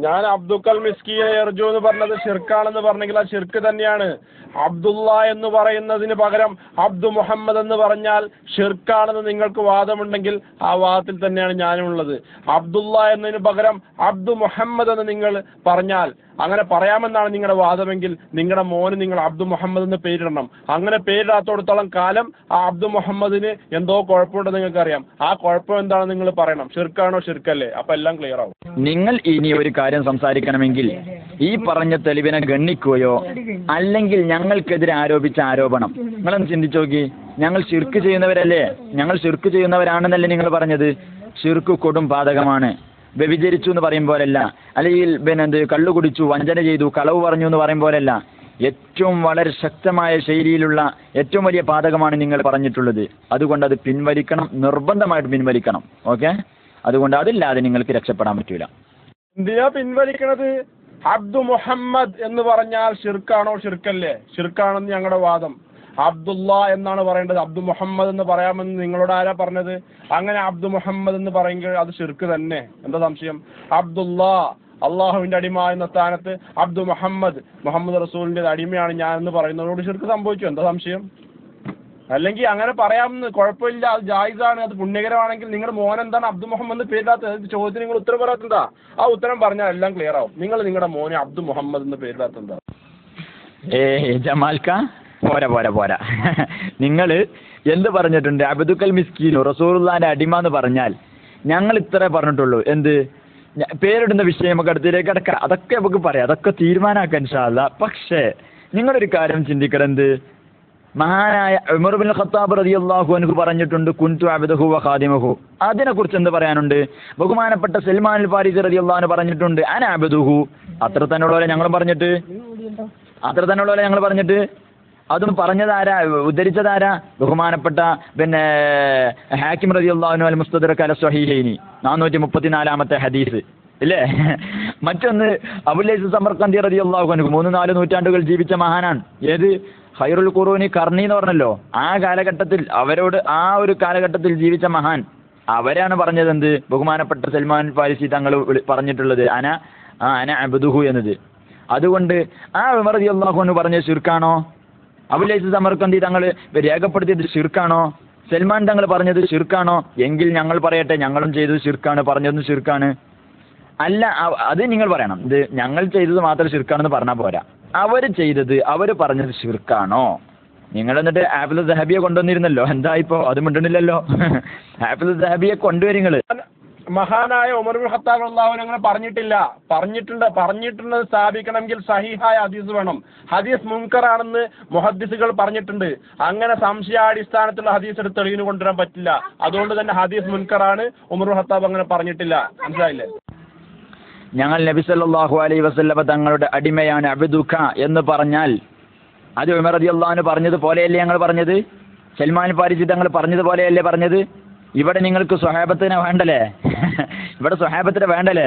ഞാൻ അബ്ദുക്കൽ മിസ്കീനെ എർജു എന്ന് പറഞ്ഞത് ഷിർക്കാണെന്ന് പറഞ്ഞെങ്കിൽ അത് ഷിർക്ക് തന്നെയാണ്. അബ്ദുള്ള എന്ന് പറയുന്നതിന് പകരം അബ്ദു മുഹമ്മദ് എന്ന് പറഞ്ഞാൽ ഷിർക്കാണെന്ന് നിങ്ങൾക്ക് വാദമുണ്ടെങ്കിൽ ആ വാദത്തിൽ തന്നെയാണ് ഞാനുള്ളത്. അബ്ദുള്ള എന്നതിന് പകരം അബ്ദു മുഹമ്മദ് എന്ന് നിങ്ങൾ പറഞ്ഞാൽ, അങ്ങനെ പറയാമെന്നാണ് നിങ്ങളുടെ വാദമെങ്കിൽ നിങ്ങളുടെ മോന് നിങ്ങൾ അബ്ദു മുഹമ്മദ് എന്ന് പേരിടണം. അങ്ങനെ പേരിടാത്തോടത്തോളം കാലം ആ അബ്ദു മുഹമ്മദിന് എന്തോ കുഴപ്പമുണ്ടെന്ന് നിങ്ങൾക്കറിയാം. ആ കുഴപ്പം എന്താണെന്ന് നിങ്ങൾ പറയണം. ഷിർക്കാണോ ഷിർക്കല്ലേ? അപ്പം എല്ലാം ക്ലിയർ ആവും. നിങ്ങൾ ഇനി ഒരു കാര്യം സംസാരിക്കണമെങ്കിൽ ഈ പറഞ്ഞ തെളിവിനെ ഗണ്ണിക്കുകയോ അല്ലെങ്കിൽ ഞങ്ങൾക്കെതിരെ ആരോപിച്ച ആരോപണം നിങ്ങളൊന്ന് ചിന്തിച്ചു നോക്കി. ഞങ്ങൾ ഷിർക്ക് ചെയ്യുന്നവരല്ലേ? ഞങ്ങൾ ഷിർക്ക് ചെയ്യുന്നവരാണെന്നല്ലേ നിങ്ങൾ പറഞ്ഞത്? ഷിർക്ക് കൊടും പാതകമാണ്. വ്യഭിചരിച്ചു എന്ന് പറയും പോലല്ല, അല്ലെങ്കിൽ കള്ളു കുടിച്ചു, വഞ്ചന ചെയ്തു, കളവ് പറഞ്ഞു എന്ന് പറയും പോലല്ല. ഏറ്റവും വളരെ ശക്തമായ ശൈലിയിലുള്ള ഏറ്റവും വലിയ പാതകമാണ് നിങ്ങൾ പറഞ്ഞിട്ടുള്ളത്. അതുകൊണ്ട് അത് പിൻവലിക്കണം, നിർബന്ധമായിട്ട് പിൻവലിക്കണം. ഓക്കെ? അതുകൊണ്ട് അതില്ലാതെ നിങ്ങൾക്ക് രക്ഷപ്പെടാൻ പറ്റൂല. എന്തിനാ പിൻവലിക്കണത്? അബ്ദു മുഹമ്മദ് എന്ന് പറഞ്ഞാൽ ഷിർക്കാണോ ഷിർക്കല്ലേ? ഷിർക്കാണെന്ന് ഞങ്ങളുടെ വാദം. അബ്ദുള്ള എന്നാണ് പറയേണ്ടത്. അബ്ദു മുഹമ്മദ് എന്ന് പറയാമെന്ന് നിങ്ങളോട് ആരാ പറഞ്ഞത്? അങ്ങനെ അബ്ദു മുഹമ്മദ് എന്ന് പറയുമ്പോൾ അത് ഷിർക്ക് തന്നെ. എന്താ സംശയം? അബ്ദുള്ള അള്ളാഹുവിന്റെ അടിമ എന്ന സ്ഥാനത്ത് അബ്ദു മുഹമ്മദ് റസൂലിന്റെ അടിമയാണ് ഞാൻ എന്ന് പറയുന്നതോട് ഷിർക്ക് സംഭവിച്ചു. എന്താ സംശയം? അല്ലെങ്കിൽ അങ്ങനെ പറയാമെന്ന്, കുഴപ്പമില്ല, അത് ജായിസാണ്, അത് പുണ്യകരമാണെങ്കിൽ നിങ്ങളുടെ മോൻ എന്താണ് അബ്ദു മുഹമ്മദ് പേരിടാത്തത്? ചോദ്യത്തിന് നിങ്ങൾ ഉത്തരം പറയാത്തെന്താ? ആ ഉത്തരം പറഞ്ഞാൽ എല്ലാം ക്ലിയർ ആവും. നിങ്ങൾ നിങ്ങളുടെ മോനെ അബ്ദു മുഹമ്മദ് എന്ന് പേരിടാത്തെന്താ? ജമാൽക്ക പോരാ പോരാ പോരാ. നിങ്ങൾ എന്ത് പറഞ്ഞിട്ടുണ്ട്? അബ്ദുക്കൽ മിസ്കീനു റസൂലുള്ളാഹിന്റെ അടിമ എന്ന് പറഞ്ഞാൽ ഞങ്ങൾ ഇത്രേ പറഞ്ഞിട്ടുള്ളൂ. എന്ത് പേരിടുന്ന വിഷയം നമുക്ക് അടുത്തേക്ക് കിടക്കാം, അതൊക്കെ നമുക്ക് പറയാം, അതൊക്കെ തീരുമാനമാക്കാം ഇൻഷാ അല്ലാഹ്. പക്ഷേ നിങ്ങളൊരു കാര്യം ചിന്തിക്കണം. എന്ത് മഹാനായ ഉമർ ഇബ്നുൽ ഖത്താബ് റളിയല്ലാഹു അൻഹു പറഞ്ഞിട്ടുണ്ട്, കുൻതു അബ്ദഹു വ ഖാദിമഹു. അതിനെക്കുറിച്ച് എന്ത് പറയാനുണ്ട്? ബഹുമാനപ്പെട്ട സൽമാൻ അൽ ഫാരിസി റളിയല്ലാഹു അൻഹു പറഞ്ഞിട്ടുണ്ട്, അന അബ്ദുഹു. അത്ര തന്നെയുള്ളവരെ ഞങ്ങൾ പറഞ്ഞിട്ട് അതും പറഞ്ഞതാരാ? ഉദ്ധരിച്ചതാരാ? ബഹുമാനപ്പെട്ട ഹാക്കിം റളിയല്ലാഹു അൻഹു അൽ മുസ്തദ്റക് അല സ്വഹീഹൈനി 434-ാമത്തെ ഹദീസ് ഇല്ലേ? മറ്റൊന്ന് അബുൽ സമർഖന്ദി റളിയല്ലാഹു അൻഹു 3-4 നൂറ്റാണ്ടുകൾ ജീവിച്ച മഹാനാണ്. ഏത്? ഖൈറുൽ ഖുറൂനി ഖർനി എന്ന് പറഞ്ഞല്ലോ. ആ കാലഘട്ടത്തിൽ അവരോട് ആ ഒരു കാലഘട്ടത്തിൽ ജീവിച്ച മഹാൻ അവരാണ് പറഞ്ഞത്. എന്ത്? ബഹുമാനപ്പെട്ട സൽമാൻ ഫാരിസി തങ്ങൾ പറഞ്ഞിട്ടുള്ളത് അന അബ്ദുഹു എന്നത്. അതുകൊണ്ട് ആ ഉമർ റളിയല്ലാഹു അൻഹു പറഞ്ഞ ശിർക്കാണോ? അബുൽ സമർഖന്ദി തങ്ങൾ രേഖപ്പെടുത്തിയത് ശിർക്കാണോ? സൽമാൻ തങ്ങൾ പറഞ്ഞത് ശിർക്കാണോ? എങ്കിൽ ഞങ്ങൾ പറയട്ടെ, ഞങ്ങളും ചെയ്തത് ശിർക്കാണ്, പറഞ്ഞതും ശിർക്കാണ്. അല്ല, അത് നിങ്ങൾ പറയണം. ഇത് ഞങ്ങൾ ചെയ്തത് മാത്രം ശിർക്കാണെന്ന് പറഞ്ഞാൽ പോരാ. അവർ ചെയ്തത്, അവർ പറഞ്ഞത് ശിർക്കാണോ? നിങ്ങൾ എന്നിട്ട് ഹാഫിദ് ദഹബിയെ കൊണ്ടുവന്നിരുന്നല്ലോ. എന്താ ഇപ്പോ അത് മിണ്ടണില്ലല്ലോ? ഹാഫിദ് ദഹബിയെ കൊണ്ടുവരിങ്ങൾ. മഹാനായ ഉമർ ഇബ്നുൽ ഖത്താബ് റളിയല്ലാഹു അൻഹു അങ്ങനെ പറഞ്ഞിട്ടുള്ളത് സ്ഥാപിക്കണമെങ്കിൽ സഹീഹായ ഹദീസ് വേണം. ഹദീസ് മുൻകറാണെന്ന് മുഹദ്ദിസുകൾ പറഞ്ഞിട്ടുണ്ട്. അങ്ങനെ സംശയാടിസ്ഥാനത്തിലുള്ള ഹദീസ് എടുത്ത് തെളിവിന് കൊണ്ടുവരാൻ പറ്റില്ല. അതുകൊണ്ട് തന്നെ ഹദീസ് മുൻകറാണ്. ഉമർ ഇബ്നുൽ ഖത്താബ് അങ്ങനെ പറഞ്ഞിട്ടില്ല. മനസ്സിലായില്ലേ? ഞങ്ങൾ നബി സല്ലല്ലാഹു അലൈഹി വസല്ലമ തങ്ങളുടെ അടിമയാണ് അബ്ദുക എന്ന് പറഞ്ഞാൽ അത് ഉമർ റളിയല്ലാഹു അൻഹു പറഞ്ഞത് പോലെയല്ലേ ഞങ്ങൾ പറഞ്ഞത്? സൽമാൻ ഫാരിസി തങ്ങൾ പറഞ്ഞത് പോലെയല്ലേ പറഞ്ഞത്? ഇവിടെ നിങ്ങൾക്ക് സ്വഹാബത്തിനെ വേണ്ടല്ലേ? ഇവിടെ സ്വഹാബത്തിനെ വേണ്ടല്ലേ?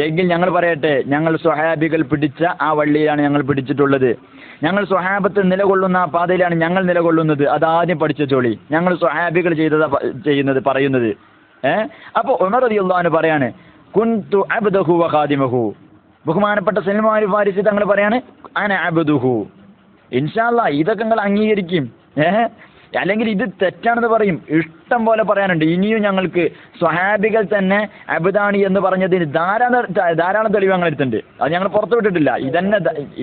എങ്കിൽ ഞങ്ങൾ പറയട്ടെ, ഞങ്ങൾ സ്വഹാബികൾ പിടിച്ച ആ വള്ളിയിലാണ് ഞങ്ങൾ പിടിച്ചിട്ടുള്ളത്. ഞങ്ങൾ സ്വഹാബത്ത് നിലകൊള്ളുന്ന ആ പാതയിലാണ് ഞങ്ങൾ നിലകൊള്ളുന്നത്. അതാദ്യം പഠിച്ച ചോളി. ഞങ്ങൾ സ്വഹാബികൾ പറയുന്നത്. അപ്പോൾ ഉമർ റളിയല്ലാഹു അൻഹു പറയാണ്, കുൻതു അബ്ദഹു വ ഖാദിമഹു. ബഹുമാനപ്പെട്ട സൽമാൻ ഫാരിസി തങ്ങൾ പറയാണ് അന അബ്ദുഹു. ഇൻഷാ അല്ലാഹ് ഇതൊക്കെ നിങ്ങൾ അംഗീകരിക്കും. അല്ലെങ്കിൽ ഇത് തെറ്റാണെന്ന് പറയും. ഇഷ്ടം പോലെ പറയാനുണ്ട്. ഇനിയും ഞങ്ങൾക്ക് സ്വഹാബികൾ തന്നെ അബ്ദാണി എന്ന് പറഞ്ഞതിന് ധാരാളം തെളിവ് ഞങ്ങൾ എടുത്തിട്ടുണ്ട്. അത് ഞങ്ങൾ പുറത്തു വിട്ടിട്ടില്ല.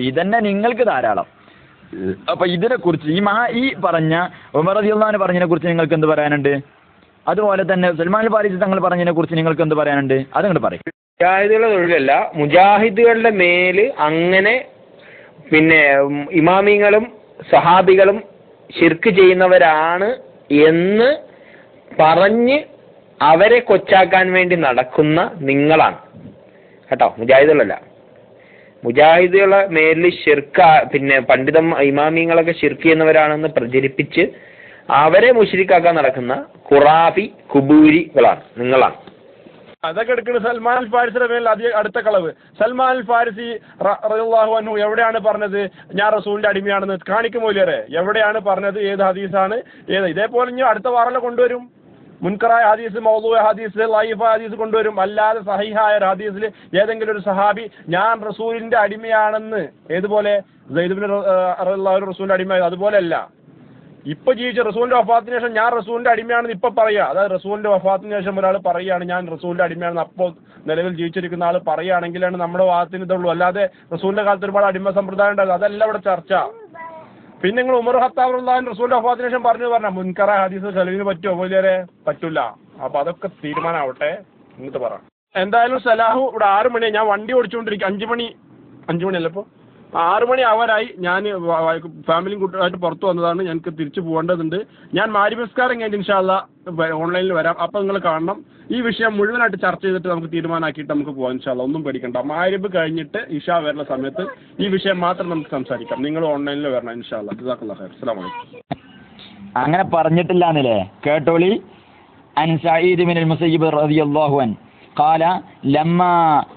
ഇതന്നെ നിങ്ങൾക്ക് ധാരാളം. അപ്പൊ ഇതിനെക്കുറിച്ച് ഈ പറഞ്ഞ ഉമർ റളിയല്ലാഹു അൻഹു പറഞ്ഞതിനെ കുറിച്ച് നിങ്ങൾക്ക് എന്ത് പറയാനുണ്ട്? അതുപോലെ തന്നെ സൽമാൻ ഫാരിസി തങ്ങൾ പറഞ്ഞതിനെ കുറിച്ച് നിങ്ങൾക്ക് എന്ത് പറയാനുണ്ട്? അതങ്ങോട്ട് പറയും. മുജാഹിദുകളുടെ തൊഴിലല്ല, മുജാഹിദുകളുടെ മേല് അങ്ങനെ ഇമാമിങ്ങളും സഹാബികളും ശിർക്ക് ചെയ്യുന്നവരാണ് എന്ന് പറഞ്ഞ് അവരെ കൊച്ചാക്കാൻ വേണ്ടി നടക്കുന്ന നിങ്ങളാണ് കേട്ടോ. മുജാഹിദുകളല്ല. മുജാഹിദുകളെ മേലിൽ ഇമാമിങ്ങളൊക്കെ ശിർക്ക് ചെയ്യുന്നവരാണെന്ന് പ്രചരിപ്പിച്ച് അവരെ മുശ്രിക്കാക്കാൻ നടക്കുന്ന ഖുറാഫി കുബൂരികളാണ് നിങ്ങളാണ്. അതൊക്കെ എടുക്കുന്നത് സൽമാൻ അൽ ഫാരിസിയുടെ മേൽ അടുത്ത കളവ്. സൽമാൻ അൽ ഫാരിസി റളിയല്ലാഹു അൻഹു എവിടെയാണ് പറഞ്ഞത് ഞാൻ റസൂലിന്റെ അടിമയാണെന്ന്? കാണിക്കുമോലേ? എവിടെയാണ് പറഞ്ഞത്? ഏത് ഹദീസാണ്? ഇതേപോലെ ഇനി അടുത്ത വാറല കൊണ്ടുവരും. മുൻകറായ ഹദീസ്, മൗദൂഅ ഹദീസ്, ലൈഫായ ഹദീസ് കൊണ്ടുവരും. അല്ലാതെ സഹീഹായ ഒരു ഹദീസിൽ ഏതെങ്കിലും ഒരു സഹാബി ഞാൻ റസൂലിന്റെ അടിമയാണെന്ന്, ഏതുപോലെ സയ്യിദ് ഇബ്നു റളിയല്ലാഹു റസൂലിന്റെ അടിമയായത്, അതുപോലെയല്ല. ഇപ്പൊ ജീവിച്ച റസൂലിന്റെ വഫാത്തിന് ശേഷം ഞാൻ റസൂലിന്റെ അടിമയാണെന്ന് ഇപ്പൊ പറയാ. അതായത് റസൂലിന്റെ വഫാത്തിന് ശേഷം ഒരാൾ പറയുകയാണ് ഞാൻ റസൂലിന്റെ അടിമയാണെന്ന്, അപ്പോൾ നിലവിൽ ജീവിച്ചിരിക്കുന്ന ആൾ പറയുകയാണെങ്കിലാണ് നമ്മുടെ വാദത്തിന് ഇതുള്ളൂ. അല്ലാതെ റസൂലിന്റെ കാലത്ത് ഒരുപാട് അടിമ സമ്പ്രദായം ഉണ്ടായിരുന്നു, അതല്ല ഇവിടെ ചർച്ച. പിന്നെ നിങ്ങൾ ഉമർ ഖത്താബ് റളിയല്ലാഹു റസൂലിന്റെ വഫാത്തിന് ശേഷം പറഞ്ഞ മുൻകറ ഹദീസ് ഖലീലിന് പറ്റുമോ? വലിയ പറ്റൂല. അപ്പൊ അതൊക്കെ തീരുമാനമാവട്ടെ, എന്നിട്ട് പറ. എന്തായാലും സലാഹു ഇവിടെ 6 മണി, ഞാൻ വണ്ടി ഓടിച്ചുകൊണ്ടിരിക്കും. 5 മണിയല്ല, ഇപ്പോൾ 6 മണി ആവാനായി. ഞാൻ ഫാമിലിയും കുട്ടികളായിട്ട് പുറത്തു വന്നതാണ്. ഞങ്ങൾക്ക് തിരിച്ചു പോകേണ്ടതുണ്ട്. ഞാൻ മാരിമസ്കാരം കഴിഞ്ഞ് ഇൻഷാ അല്ലാഹ് ഓൺലൈനിൽ വരാം. അപ്പം നിങ്ങൾ കാണണം. ഈ വിഷയം മുഴുവനായിട്ട് ചർച്ച ചെയ്തിട്ട് നമുക്ക് തീരുമാനമാക്കിയിട്ട് നമുക്ക് പോകാം ഇൻഷാ അല്ലാഹ്. ഒന്നും പേടിക്കണ്ട. മാരിബ് കഴിഞ്ഞിട്ട് ഇഷാ വരുന്ന സമയത്ത് ഈ വിഷയം മാത്രം നമുക്ക് സംസാരിക്കാം. നിങ്ങൾ ഓൺലൈനിൽ വരണം ഇൻഷാ അല്ലാഹ്. ജസാക്കല്ലാഹു ഖൈർ. അസ്സലാമു അലൈക്കും. അങ്ങനെ പറഞ്ഞിട്ടില്ലാന്നില്ലേ? കേട്ടോളി. അൻ സഈദ് ബിൻ മുസയ്യിബ് റളിയല്ലാഹു അൻഹു قال لما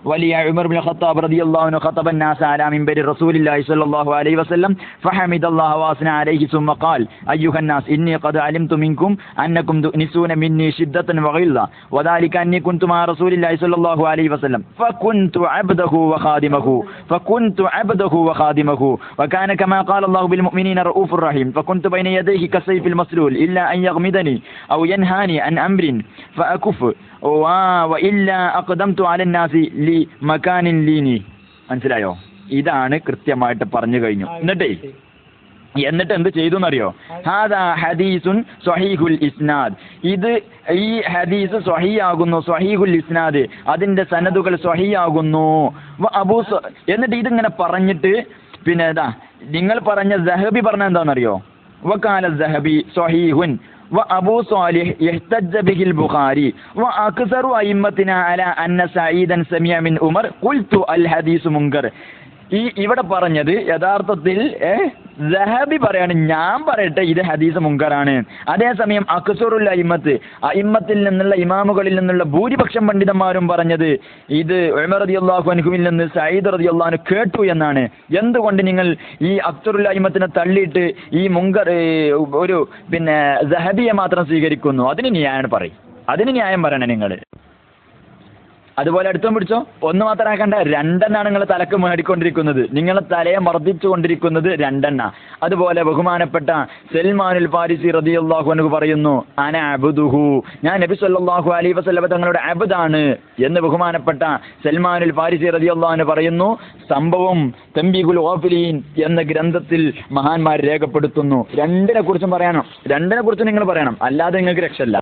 ولي عمر بن الخطاب رضي الله عنه خطب الناس على منبر رسول الله صلى الله عليه وسلم فحمد الله واثنى عليه ثم قال أيها الناس إني قد علمت منكم أنكم تؤنسون مني شدة وغلظة وذلك أني كنت مع رسول الله صلى الله عليه وسلم فكنت عبده وخادمه وكان كما قال الله بالمؤمنين رؤوف رحيم فكنت بين يديه كالسيف المسلول إلا أن يغمدني أو ينهاني عن أمر فأكف وإلا أقدمت على الناس لمكان ليني. മനസ്സിലായോ? ഇതാണ് കൃത്യമായിട്ട് പറഞ്ഞു കഴിഞ്ഞു. എന്നിട്ട് എന്ത് ചെയ്തു എന്നറിയോ? ഹാദാ ഹദീസുൻ സ്വഹീഹുൽ ഇസ്നാദ്. ഈ ഹദീസ് സ്വഹീയാകുന്നു, സ്വഹീഹുൽ ഇസ്നാദ്, അതിന്റെ സനദുകൾ സ്വഹീയാകുന്നു. എന്നിട്ട് ഇതിങ്ങനെ പറഞ്ഞിട്ട് പിന്നെ നിങ്ങൾ പറഞ്ഞ സഹബി പറഞ്ഞ എന്താണെന്നറിയോ? വഖാല സഹബി സ്വഹീഹുൻ وأبو صالح يحتج به البخاري وأكثر أئمتنا على أن سعيدا سمع من عمر قلت الحديث منكر. ഇവിടെ പറഞ്ഞത് യഥാർത്ഥത്തിൽ സഹബി പറയാണ്, ഞാൻ പറയട്ടെ ഇത് ഹദീസ് മുങ്കറാണ്. അതേസമയം അക്സറുൽ അയിമ്മത്തിൽ നിന്നുള്ള ഇമാമുകളിൽ നിന്നുള്ള ഭൂരിപക്ഷം പണ്ഡിതന്മാരും പറഞ്ഞത് ഇത് ഉമർ റളിയല്ലാഹു അൻഹുവിൽ നിന്ന് സഈദ് റളിയല്ലാഹു അൻഹു കേട്ടു എന്നാണ്. എന്തുകൊണ്ട് നിങ്ങൾ ഈ അക്സറുൽ അയിമ്മത്തിനെ തള്ളിയിട്ട് ഈ മുങ്കർ ഒരു പിന്നെ സഹബിയെ മാത്രം സ്വീകരിക്കുന്നു? അതിന് ന്യായം പറയണേ നിങ്ങൾ. അതുപോലെ അടുത്തും പിടിച്ചോ. ഒന്ന് മാത്രമാക്കണ്ട, 2 നിങ്ങൾ തലക്ക് മേടിക്കൊണ്ടിരിക്കുന്നത്, നിങ്ങളെ തലയെ മർദ്ദിച്ചു കൊണ്ടിരിക്കുന്നത് 2. അതുപോലെ ബഹുമാനപ്പെട്ട സൽമാനുൽ ഫാരിസി റളിയല്ലാഹു അൻഹു പറയുന്നു അന അബ്ദുഹു, ഞാൻ നബി സല്ലല്ലാഹു അലൈഹി വസല്ലം തങ്ങളുടെ അബ്ദാണ് എന്ന് ബഹുമാനപ്പെട്ട സൽമാനുൽ ഫാരിസി റളിയല്ലാഹു അൻഹു പറയുന്നു. സംഭവം തംബീഹുൽ ഗാഫിലീൻ എന്ന ഗ്രന്ഥത്തിൽ മഹാന്മാർ രേഖപ്പെടുത്തുന്നു. 2 കുറിച്ചും പറയണം, 2 കുറിച്ചും നിങ്ങൾ പറയണം, അല്ലാതെ നിങ്ങൾക്ക് രക്ഷയില്ല.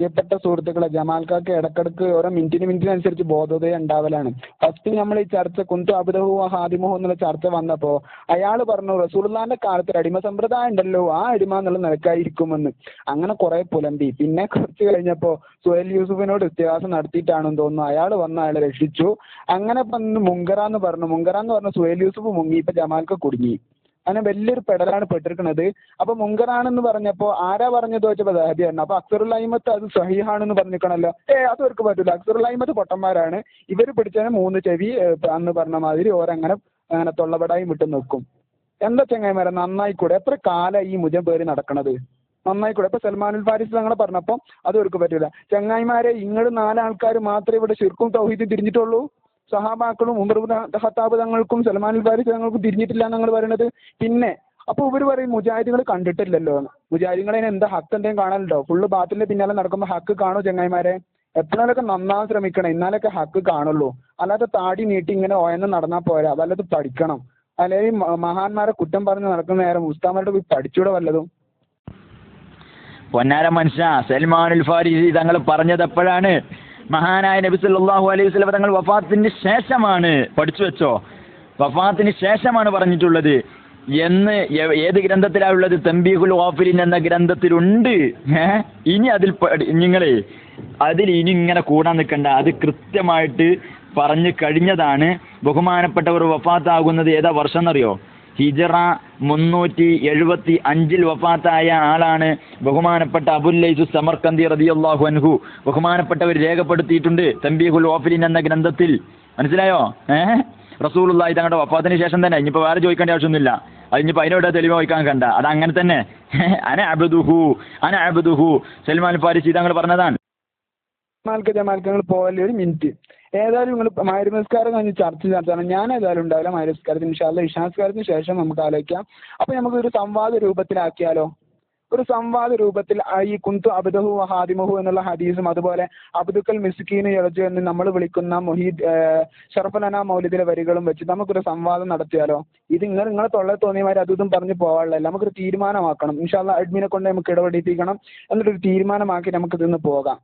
പ്രിയപ്പെട്ട സുഹൃത്തുക്കളെ, ജമാൽക്കാക്ക് ഇടക്കിടക്ക് ഓരോ മിനിറ്റിനനുസരിച്ച് ബോധോദയം ഉണ്ടാവലാണ്. ഫസ്റ്റ് നമ്മൾ ഈ ചർച്ച കുന്തു അബ്ദഹു ഹാദിമുഹു എന്നുള്ള ചർച്ച വന്നപ്പോൾ അയാൾ പറഞ്ഞു റസൂലുള്ളാഹിന്റെ കാലത്ത് അടിമ സമ്പ്രദായം ഉണ്ടല്ലോ, ആ അടിമ എന്നുള്ള നിലക്കായിരിക്കുമെന്ന്. അങ്ങനെ കുറെ പുലമ്പി. പിന്നെ കുറച്ച് കഴിഞ്ഞപ്പോൾ സുഹൈൽ യൂസുഫിനോട് വ്യത്യാസം നടത്തിയിട്ടാണെന്ന് തോന്നുന്നു, അയാൾ വന്ന് അയാളെ രക്ഷിച്ചു. അങ്ങനെ മുങ്കറാന്ന് പറഞ്ഞു സുഹൈൽ യൂസുഫ് മുങ്ങി. ഇപ്പൊ ജമാൽക്ക കുടുങ്ങി. അങ്ങനെ വലിയൊരു പെടലാണ് പെട്ടിരിക്കുന്നത്. അപ്പൊ മുങ്കറാണെന്ന് പറഞ്ഞപ്പോ ആരാ പറഞ്ഞത് വെച്ചപ്പോ ദഹബിയാണ്. അപ്പൊ അക്സറുൽ അയിമത്ത് അത് സഹീഹാണെന്ന് പറഞ്ഞിരിക്കണല്ലോ. അത് അവർക്ക് പറ്റൂല, അക്സറുൽ അയിമത്ത് പൊട്ടന്മാരാണ്, ഇവര് പിടിച്ചതിന് 3 ചെവി അന്ന് പറഞ്ഞ മാതിരി ഓരങ്ങനെ തൊള്ളപടായി വിട്ട് നിൽക്കും. എന്താ ചങ്ങായിമാരെ, നന്നായിക്കൂടെ? എത്ര കാലം ഈ മുജബേറി നടക്കണത്? നന്നായിക്കൂടെ? ഇപ്പൊ സൽമാനുൽ ഫാരിസ് ഞങ്ങളെ പറഞ്ഞപ്പോ അത് അവർക്ക് പറ്റൂല. ചങ്ങായിമാരെ, നിങ്ങൾ 4 ആൾക്കാർ മാത്രമേ ഇവിടെ ശിർക്കും തൗഹീദും തിരിഞ്ഞിട്ടുള്ളൂ. സഹാബാക്കളും ഉമർ ഖത്താബ് തങ്ങൾക്കും സൽമാനുൽ ഫാരിസ് തങ്ങൾക്കും തിരിഞ്ഞിട്ടില്ല എന്നാണ് പറയുന്നത്. പിന്നെ അപ്പൊ ഇവർ പറയും മുജാഹിദികൾ കണ്ടിട്ടില്ലല്ലോ. മുജാഹിദികളെ എന്താ ഹക്ക് എന്തെങ്കിലും കാണാനുണ്ടോ? ഫുള്ള് ബാത്തിന്റെ പിന്നാലെ നടക്കുമ്പോൾ ഹക്ക് കാണോ ചങ്ങായിമാരെ? എപ്പോഴൊക്കെ നന്നാൻ ശ്രമിക്കണം, എന്നാലൊക്കെ ഹക്ക് കാണുള്ളൂ. അല്ലാതെ താടി നീട്ടി ഇങ്ങനെ ഓയെന്ന് നടന്നാൽ പോരാ, വല്ലത് പഠിക്കണം. അല്ലെങ്കിൽ മഹാന്മാരെ കുറ്റം പറഞ്ഞ് നടക്കുന്ന നേരം ഉസ്താമാരുടെ പോയി പഠിച്ചൂടെ വല്ലതും. പൊന്നാര മനുഷ്യ, സൽമാനുൽ ഫാരിസി തങ്ങൾ പറഞ്ഞത് എപ്പോഴാണ്? മഹാനായ നബി സല്ലല്ലാഹു അലൈഹി വസല്ലം തങ്ങൾ വഫാത്തിന് ശേഷമാണ്. പഠിച്ചു വെച്ചോ, വഫാത്തിന് ശേഷമാണ് പറഞ്ഞിട്ടുള്ളത് എന്ന്. ഏത് ഗ്രന്ഥത്തിലാണ് ഉള്ളത്? തംബീഹുൽ ഗാഫിലീൻ എന്ന ഗ്രന്ഥത്തിലുണ്ട്. ഇനി അതിൽ ഇനി ഇങ്ങനെ കൂടാൻ നിൽക്കണ്ട, അത് കൃത്യമായിട്ട് പറഞ്ഞു കഴിഞ്ഞതാണ്. ബഹുമാനപ്പെട്ടവർ വഫാത്താകുന്നത് ഏതാ വർഷം എന്നറിയോ? ഹിജറ 375 വഫാത്തായ ആളാണ് ബഹുമാനപ്പെട്ട അബുല്ലൈസു സമർക്കന്ദി റളിയല്ലാഹു അൻഹു. ബഹുമാനപ്പെട്ടവർ രേഖപ്പെടുത്തിയിട്ടുണ്ട് തംബീഹുൽ ഗാഫിലീൻ എന്ന ഗ്രന്ഥത്തിൽ. മനസ്സിലായോ? റസൂലുള്ളാഹി തങ്ങളുടെ വഫാത്തിന് ശേഷം തന്നെ. ഇനിയിപ്പോൾ വേറെ ചോദിക്കേണ്ട ആവശ്യമൊന്നുമില്ല. അതിനിപ്പോൾ അതിനോട് തെളിവ് വയ്ക്കാൻ കണ്ട അത് അങ്ങനെ തന്നെ അന അബ്ദുഹു സൽമാൻ ഫാരിസി തങ്ങൾ പറഞ്ഞതാണ്. ജമാൽക്ക് നിങ്ങൾ പോകല്ലേ, ഒരു മിനിറ്റ്. ഏതായാലും നിങ്ങൾ മഗ്‌രിബ് നിസ്കാരം കഴിഞ്ഞ് ചർച്ച നടത്തണം. ഞാൻ ഏതായാലും ഉണ്ടാവില്ല മഗ്‌രിബ് നിസ്കാരത്തിന്. ഇൻഷാ അല്ലാഹ് ഇശാ നിസ്കാരത്തിന് ശേഷം നമുക്ക് ആലോചിക്കാം. അപ്പൊ നമുക്ക് ഒരു സംവാദ രൂപത്തിലാക്കിയാലോ? ഒരു സംവാദ രൂപത്തിൽ ഈ കുന്തു അബ്ദഹു ഹാദിമഹു എന്നുള്ള ഹദീസും അതുപോലെ അബ്ദുക്കൽ മിസ്കീന് യർജു എന്ന് നമ്മൾ വിളിക്കുന്ന ഷറഫുലന മൗലിദിലെ വരികളും വെച്ച് നമുക്കൊരു സംവാദം നടത്തിയാലോ? ഇത് നിങ്ങളെ തൊള്ള തോന്നിയമാര് അതും പറഞ്ഞു പോകാനുള്ള നമുക്കൊരു തീരുമാനമാക്കണം. ഇൻഷാ അല്ലാഹ് അഡ്മിനെ കൊണ്ട് നമുക്ക് ഇടപെടിപ്പിക്കണം. എന്നിട്ടൊരു തീരുമാനമാക്കി നമുക്ക് ഇതിന്ന് പോകാം.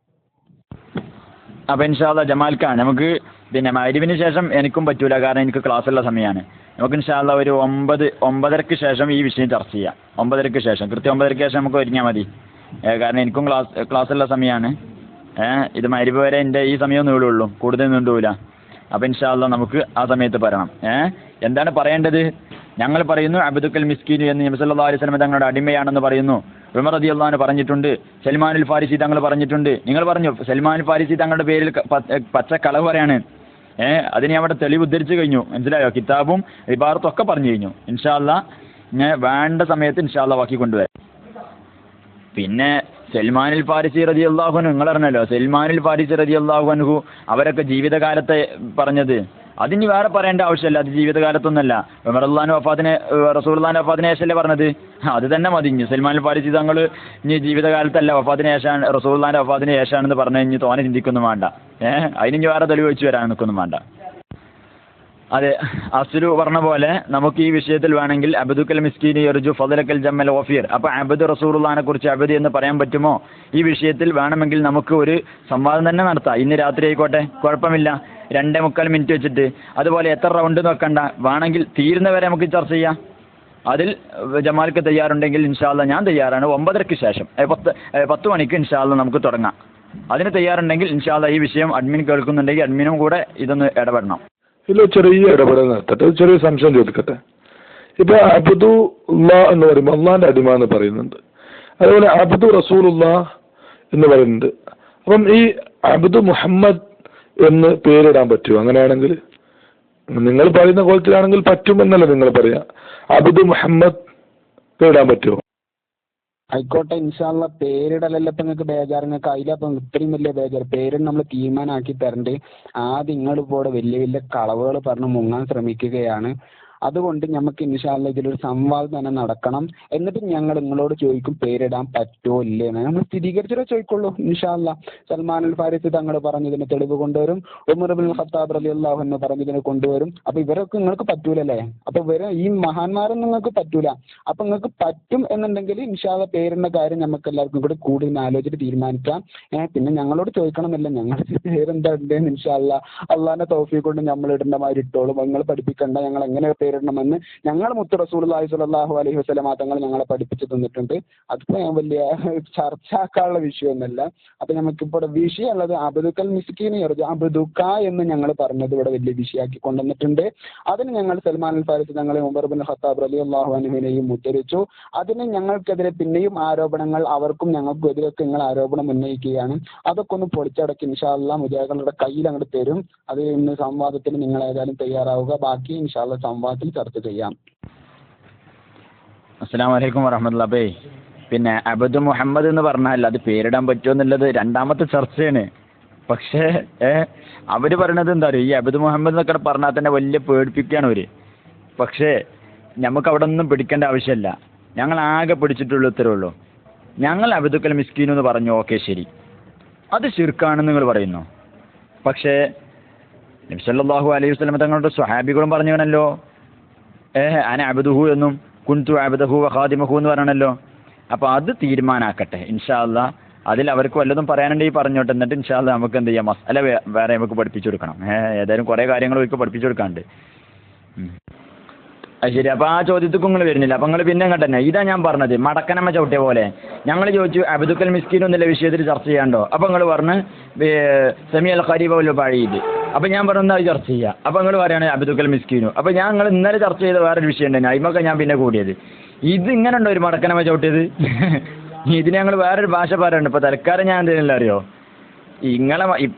അപ്പൊ ഇൻഷാ അല്ലാഹ് ജമാൽക്ക നമുക്ക് പിന്നെ മഗ്‌രിബിന് ശേഷം എനിക്കും പറ്റൂല, കാരണം എനിക്ക് ക്ലാസ്സുള്ള സമയമാണ്. നമുക്ക് ഇൻഷാ അല്ലാഹ് ഒരു 9:30 ശേഷം ഈ വിഷയം ചർച്ച ചെയ്യാം. 9:30 ശേഷം, കൃത്യം 9:30 ശേഷം നമുക്ക് ഒരുങ്ങിയാൽ മതി. കാരണം എനിക്കും ക്ലാസ്സുള്ള സമയമാണ്. ഇത് മഗ്‌രിബ് വരെ എൻ്റെ ഈ സമയം നീളുള്ളൂ, കൂടുതൽ നീണ്ടൂല. അപ്പൊ ഇൻഷാ അല്ലാഹ് നമുക്ക് ആ സമയത്ത് പറയണം. എന്താണ് പറയേണ്ടത്? ഞങ്ങൾ പറയുന്നു അബ്ദുക്കൽ മിസ്കീൻ എന്ന് നബി സല്ലല്ലാഹു അലൈഹി വസല്ലം തങ്ങളുടെ അടിമയാണെന്ന് പറയുന്നു. ഉമർ റളിയല്ലാഹു അൻഹു പറഞ്ഞിട്ടുണ്ട്, സൽമാനുൽ ഫാരിസി തങ്ങൾ പറഞ്ഞിട്ടുണ്ട്. നിങ്ങൾ പറഞ്ഞു സൽമാനുൽ ഫാരിസി തങ്ങളുടെ പേരിൽ പച്ച കളവ് പറയാണ്. അതിന് അവിടെ തെളിവ് ഉദ്ധരിച്ചു കഴിഞ്ഞു. മനസ്സിലായോ? കിതാബും ഇബാറത്തും ഒക്കെ പറഞ്ഞു കഴിഞ്ഞു. ഇൻഷാ അല്ലാഹ് ഞാൻ വേണ്ട സമയത്ത് ഇൻഷാ അല്ലാഹ് ബാക്കി കൊണ്ടുവരാം. പിന്നെ സൽമാനുൽ ഫാരിസി റളിയല്ലാഹു അൻഹു നിങ്ങൾ അറിഞ്ഞല്ലോ, സൽമാനുൽ ഫാരിസി റളിയല്ലാഹു അൻഹു അവരൊക്കെ ജീവിതകാലത്തെ പറഞ്ഞത് അതിന് വേറെ പറയേണ്ട ആവശ്യമില്ല. അത് ജീവിതകാലത്തൊന്നല്ല, ഉമറുല്ലാഹിന്റെ റസൂലുള്ളാഹിന്റെ വഫാത്തിന് ശേഷമല്ലേ പറഞ്ഞത്. അത് തന്നെ മതി. സൽമാനുൽ ഫാരിസി തങ്ങൾ ഇനി ജീവിതകാലത്തല്ല വഫാത്തിന് ശേഷമാണ്, റസൂലുള്ളാഹിന്റെ വഫാത്തിന് ശേഷമാണെന്ന് പറഞ്ഞു കഴിഞ്ഞ് തോനെ ചിന്തിക്കൊന്നും വേണ്ട. അതിന് വേറെ തെളിവ് വെച്ച് വരാൻ നിൽക്കൊന്നും വേണ്ട. അതെ, അസ്ലു പറഞ്ഞ പോലെ നമുക്ക് ഈ വിഷയത്തിൽ വേണമെങ്കിൽ അബ്ദുക്കൽ മിസ്കീൻ യർജു ഫളലക്കൽ ജമ്മൽ ഓഫിയർ, അപ്പൊ അബ്ദു റസൂലുള്ളാഹിനെ കുറിച്ച് അബ്ദു എന്ന് പറയാൻ പറ്റുമോ? ഈ വിഷയത്തിൽ വേണമെങ്കിൽ നമുക്ക് ഒരു സംവാദം തന്നെ നടത്താം. ഇന്ന് രാത്രി ആയിക്കോട്ടെ, കുഴപ്പമില്ല. 2:45 മിനിറ്റ് വെച്ചിട്ട്. അതുപോലെ എത്ര റൗണ്ട് നോക്കണ്ട, വേണമെങ്കിൽ തീരുന്നവരെ നമുക്ക് ചർച്ച ചെയ്യാം. അതിൽ ജമാൽക്ക് തയ്യാറുണ്ടെങ്കിൽ ഇൻഷാ അല്ലാഹ് ഞാൻ തയ്യാറാണ്. 9:30 ശേഷം 10 മണിക്ക് ഇൻഷാ അല്ലാഹ് നമുക്ക് തുടങ്ങാം. അതിന് തയ്യാറുണ്ടെങ്കിൽ ഇൻഷാ അല്ലാഹ് ഈ വിഷയം അഡ്മിൻ കേൾക്കുന്നുണ്ടെങ്കിൽ അഡ്മിനും കൂടെ ഇതൊന്ന് ഇടപെടണം. ഇതിൽ ചെറിയ ഇടപെടൽ നടത്തട്ടെ, ചെറിയ സംശയം ചോദിക്കട്ടെ. ഇപ്പൊ അബ്ദുല്ലാ എന്ന് പറയുമ്പോൾ അള്ളാന്റെ അടിമ എന്ന് പറയുന്നുണ്ട്, അതുപോലെ അബ്ദു റസൂലുള്ളാ എന്ന് പറയുന്നുണ്ട്. അപ്പം ഈ അബ്ദു മുഹമ്മദ് എന്ന് പേരിടാൻ പറ്റുമോ? അങ്ങനെയാണെങ്കിൽ നിങ്ങൾ പറയുന്ന കോലത്തിലാണെങ്കിൽ പറ്റുമെന്നല്ല നിങ്ങൾ പറയാ. അബ്ദു മുഹമ്മദ് പേരിടാൻ പറ്റുമോ? ആയിക്കോട്ടെ, ഇൻഷാ അല്ലാഹ് പേരിടലല്ല ഇപ്പൊ നിങ്ങൾക്ക് ബേജാറ്. നിങ്ങൾക്ക് അതിലപ്പം ഇത്രയും വലിയ ബേജാറ്. പേര് നമ്മൾ തീരുമാനമാക്കി തരണ്ടേ. ആദ്യം നിങ്ങളിപ്പോൾ വലിയ വലിയ കളവുകൾ പറഞ്ഞ് മുങ്ങാൻ ശ്രമിക്കുകയാണ്. അതുകൊണ്ട് നമുക്ക് ഇൻഷാ അല്ലാഹ് ഇതിലൊരു സംവാദം തന്നെ നടക്കണം. എന്നിട്ട് ഞങ്ങൾ നിങ്ങളോട് ചോദിക്കും പേരിടാൻ പറ്റുമോ ഇല്ലേ എന്ന്. നമ്മൾ സ്ഥിരീകരിച്ചിട്ടേ ചോദിക്കുള്ളൂ ഇൻഷാ അല്ലാഹ്. സൽമാനുൽ ഫാരിസി തങ്ങൾ പറഞ്ഞതിന് തെളിവ് കൊണ്ടുവരും, ഉമർ ഇബ്നുൽ ഖത്താബ് റളിയല്ലാഹു അൻഹു പറഞ്ഞതിന് കൊണ്ടുവരും. അപ്പൊ ഇവരൊക്കെ നിങ്ങൾക്ക് പറ്റൂലല്ലേ? അപ്പൊ ഇവരെ ഈ മഹാന്മാരും നിങ്ങൾക്ക് പറ്റൂല. അപ്പൊ നിങ്ങൾക്ക് പറ്റും എന്നുണ്ടെങ്കിൽ ഇൻഷാ അല്ലാഹ് പേരിടുന്ന കാര്യം നമുക്ക് എല്ലാവർക്കും കൂടി കൂടി ആലോചിച്ചിട്ട് തീരുമാനിക്കാം. പിന്നെ ഞങ്ങളോട് ചോദിക്കണമെന്നില്ല, ഞങ്ങൾ പേരെന്താ ഉണ്ടെന്ന് ഇൻഷാ അല്ലാഹ് അള്ളാഹിന്റെ തൗഫീഖ് കൊണ്ട് നമ്മൾ ഇടേണ്ട മാതിരി ഇട്ടോളും. നിങ്ങൾ പഠിപ്പിക്കണ്ട, ഞങ്ങൾ എങ്ങനെ പേരിടണമെന്ന് ഞങ്ങൾ മുത്ത് റസൂലുള്ളാഹി സ്വല്ലല്ലാഹു അലൈഹി വസല്ലം തങ്ങൾ ഞങ്ങളെ പഠിപ്പിച്ചു തന്നിട്ടുണ്ട്. അതിപ്പോ വലിയ ചർച്ചയാക്കാനുള്ള വിഷയമൊന്നുമല്ല. അപ്പൊ നമുക്കിപ്പോൾ വിഷയമുള്ളത് അബ്ദുക്കൽ മിസ്കീൻ യർജു അബ്ദുക്ക എന്ന് ഞങ്ങൾ പറഞ്ഞത് ഇവിടെ വലിയ വിഷയമാക്കി കൊണ്ടുവന്നിട്ടുണ്ട്. അതിന് ഞങ്ങൾ സൽമാനുൽ ഫാരിസി തങ്ങളെ ഉമർ ഇബ്നുൽ ഖത്താബ് റളിയല്ലാഹു അൻഹുവിനെയും ഉദ്ധരിച്ചു. അതിന് ഞങ്ങൾക്കെതിരെ പിന്നെയും ആരോപണങ്ങൾ, അവർക്കും ഞങ്ങൾക്കും എതിരൊക്കെ നിങ്ങൾ ആരോപണം ഉന്നയിക്കുകയാണ്. അതൊക്കെ ഒന്ന് പൊളിച്ചടക്കി ഇൻഷാ അല്ലാഹ് മുജാഹിദുകളുടെ കയ്യിൽ അങ്ങോട്ട് തരും. അത് ഇന്ന് സംവാദത്തിന് നിങ്ങൾ ഏതായാലും തയ്യാറാവുക. ബാക്കി ഇൻഷാ അല്ലാഹ് സംവാദത്തിൽ ചർച്ച ചെയ്യാം. അസ്സലാമു അലൈക്കും വറഹ്മത്തുള്ളാഹി. പിന്നെ അബ്ദു മുഹമ്മദ് എന്ന് പറഞ്ഞാൽ അത് പേരിടാൻ പറ്റുമോ എന്നുള്ളത് രണ്ടാമത്തെ ചർച്ചയാണ്. പക്ഷേ അവര് പറയണത് എന്താ പറയുക, ഈ അബ്ദു മുഹമ്മദ് എന്നൊക്കെ പറഞ്ഞാൽ തന്നെ വലിയ പേടിപ്പിക്കുകയാണ് അവര്. പക്ഷേ നമുക്ക് അവിടെ ഒന്നും പിടിക്കേണ്ട ആവശ്യമില്ല. ഞങ്ങൾ ആകെ പിടിച്ചിട്ടുള്ള ഉത്തരവുള്ളൂ. ഞങ്ങൾ അബ്ദുക്കൽ മിസ്കീൻ എന്ന് പറഞ്ഞു, ഓക്കെ ശരി, അത് ശിർക്കാണെന്ന് നിങ്ങൾ പറയുന്നു. പക്ഷേ നബി സല്ലല്ലാഹു അലൈഹി വസല്ലം തങ്ങളുടെ സ്വഹാബികളും പറഞ്ഞവനല്ലോ അന അബ്ദുഹു എന്നും കുൻതു അബ്ദഹു വ ഖാദിമഹു എന്ന് പറയണല്ലോ. അപ്പോൾ അത് തീരുമാനാക്കട്ടെ ഇൻഷാ അല്ലാഹ്. അതിൽ അവർക്ക് വല്ലതും പറയാനുണ്ടെങ്കിൽ പറഞ്ഞോട്ടെ. എന്നിട്ട് ഇൻഷാ അല്ലാഹ് നമുക്ക് എന്ത് ചെയ്യാം, മസ്അല വേറെ നമുക്ക് പഠിപ്പിച്ചു കൊടുക്കണം. ഏതായാലും കുറേ കാര്യങ്ങൾ അവർക്ക് പഠിപ്പിച്ചു കൊടുക്കാണ്ട്. അത് ശരി. അപ്പോൾ ആ ചോദ്യത്തിക്കും നിങ്ങൾ വരുന്നില്ല. അപ്പോൾ നിങ്ങൾ പിന്നെ അങ്ങോട്ട് തന്നെ ഇതാ ഞാൻ പറഞ്ഞത്, മടക്കനമ്മ ചവിട്ടിയ പോലെ. ഞങ്ങൾ ചോദിച്ചു അബ്ദുക്കൽ മിസ്കീൻ എന്നുള്ള വിഷയത്തിൽ ചർച്ച ചെയ്യാണ്ടോ? അപ്പോൾ നിങ്ങൾ പറഞ്ഞ് സമി അൽ ഖരീബ വൽ ബഈദ്. അപ്പോൾ ഞാൻ പറഞ്ഞാൽ അത് ചർച്ച ചെയ്യുക. അപ്പോൾ നിങ്ങൾ പറയുകയാണ് അബ്ദുക്കൽ മിസ്കീനു. അപ്പോൾ നിങ്ങൾ ഇന്നലെ ചർച്ച ചെയ്ത വേറൊരു വിഷയം ഉണ്ടായിരുന്നു, അതിമൊക്കെ ഞാൻ പിന്നെ കൂടിയത്. ഇത് ഇങ്ങനെ ഉണ്ടോ ഒരു മടക്കനമ്മ ചവിട്ടിയത്? ഇതിന് ഞങ്ങൾ വേറൊരു ഭാഷ പറയുന്നുണ്ട്. ഇപ്പോൾ തൽക്കാലം ഞാൻ എന്തെങ്കിലും അറിയോ, ഇങ്ങളെ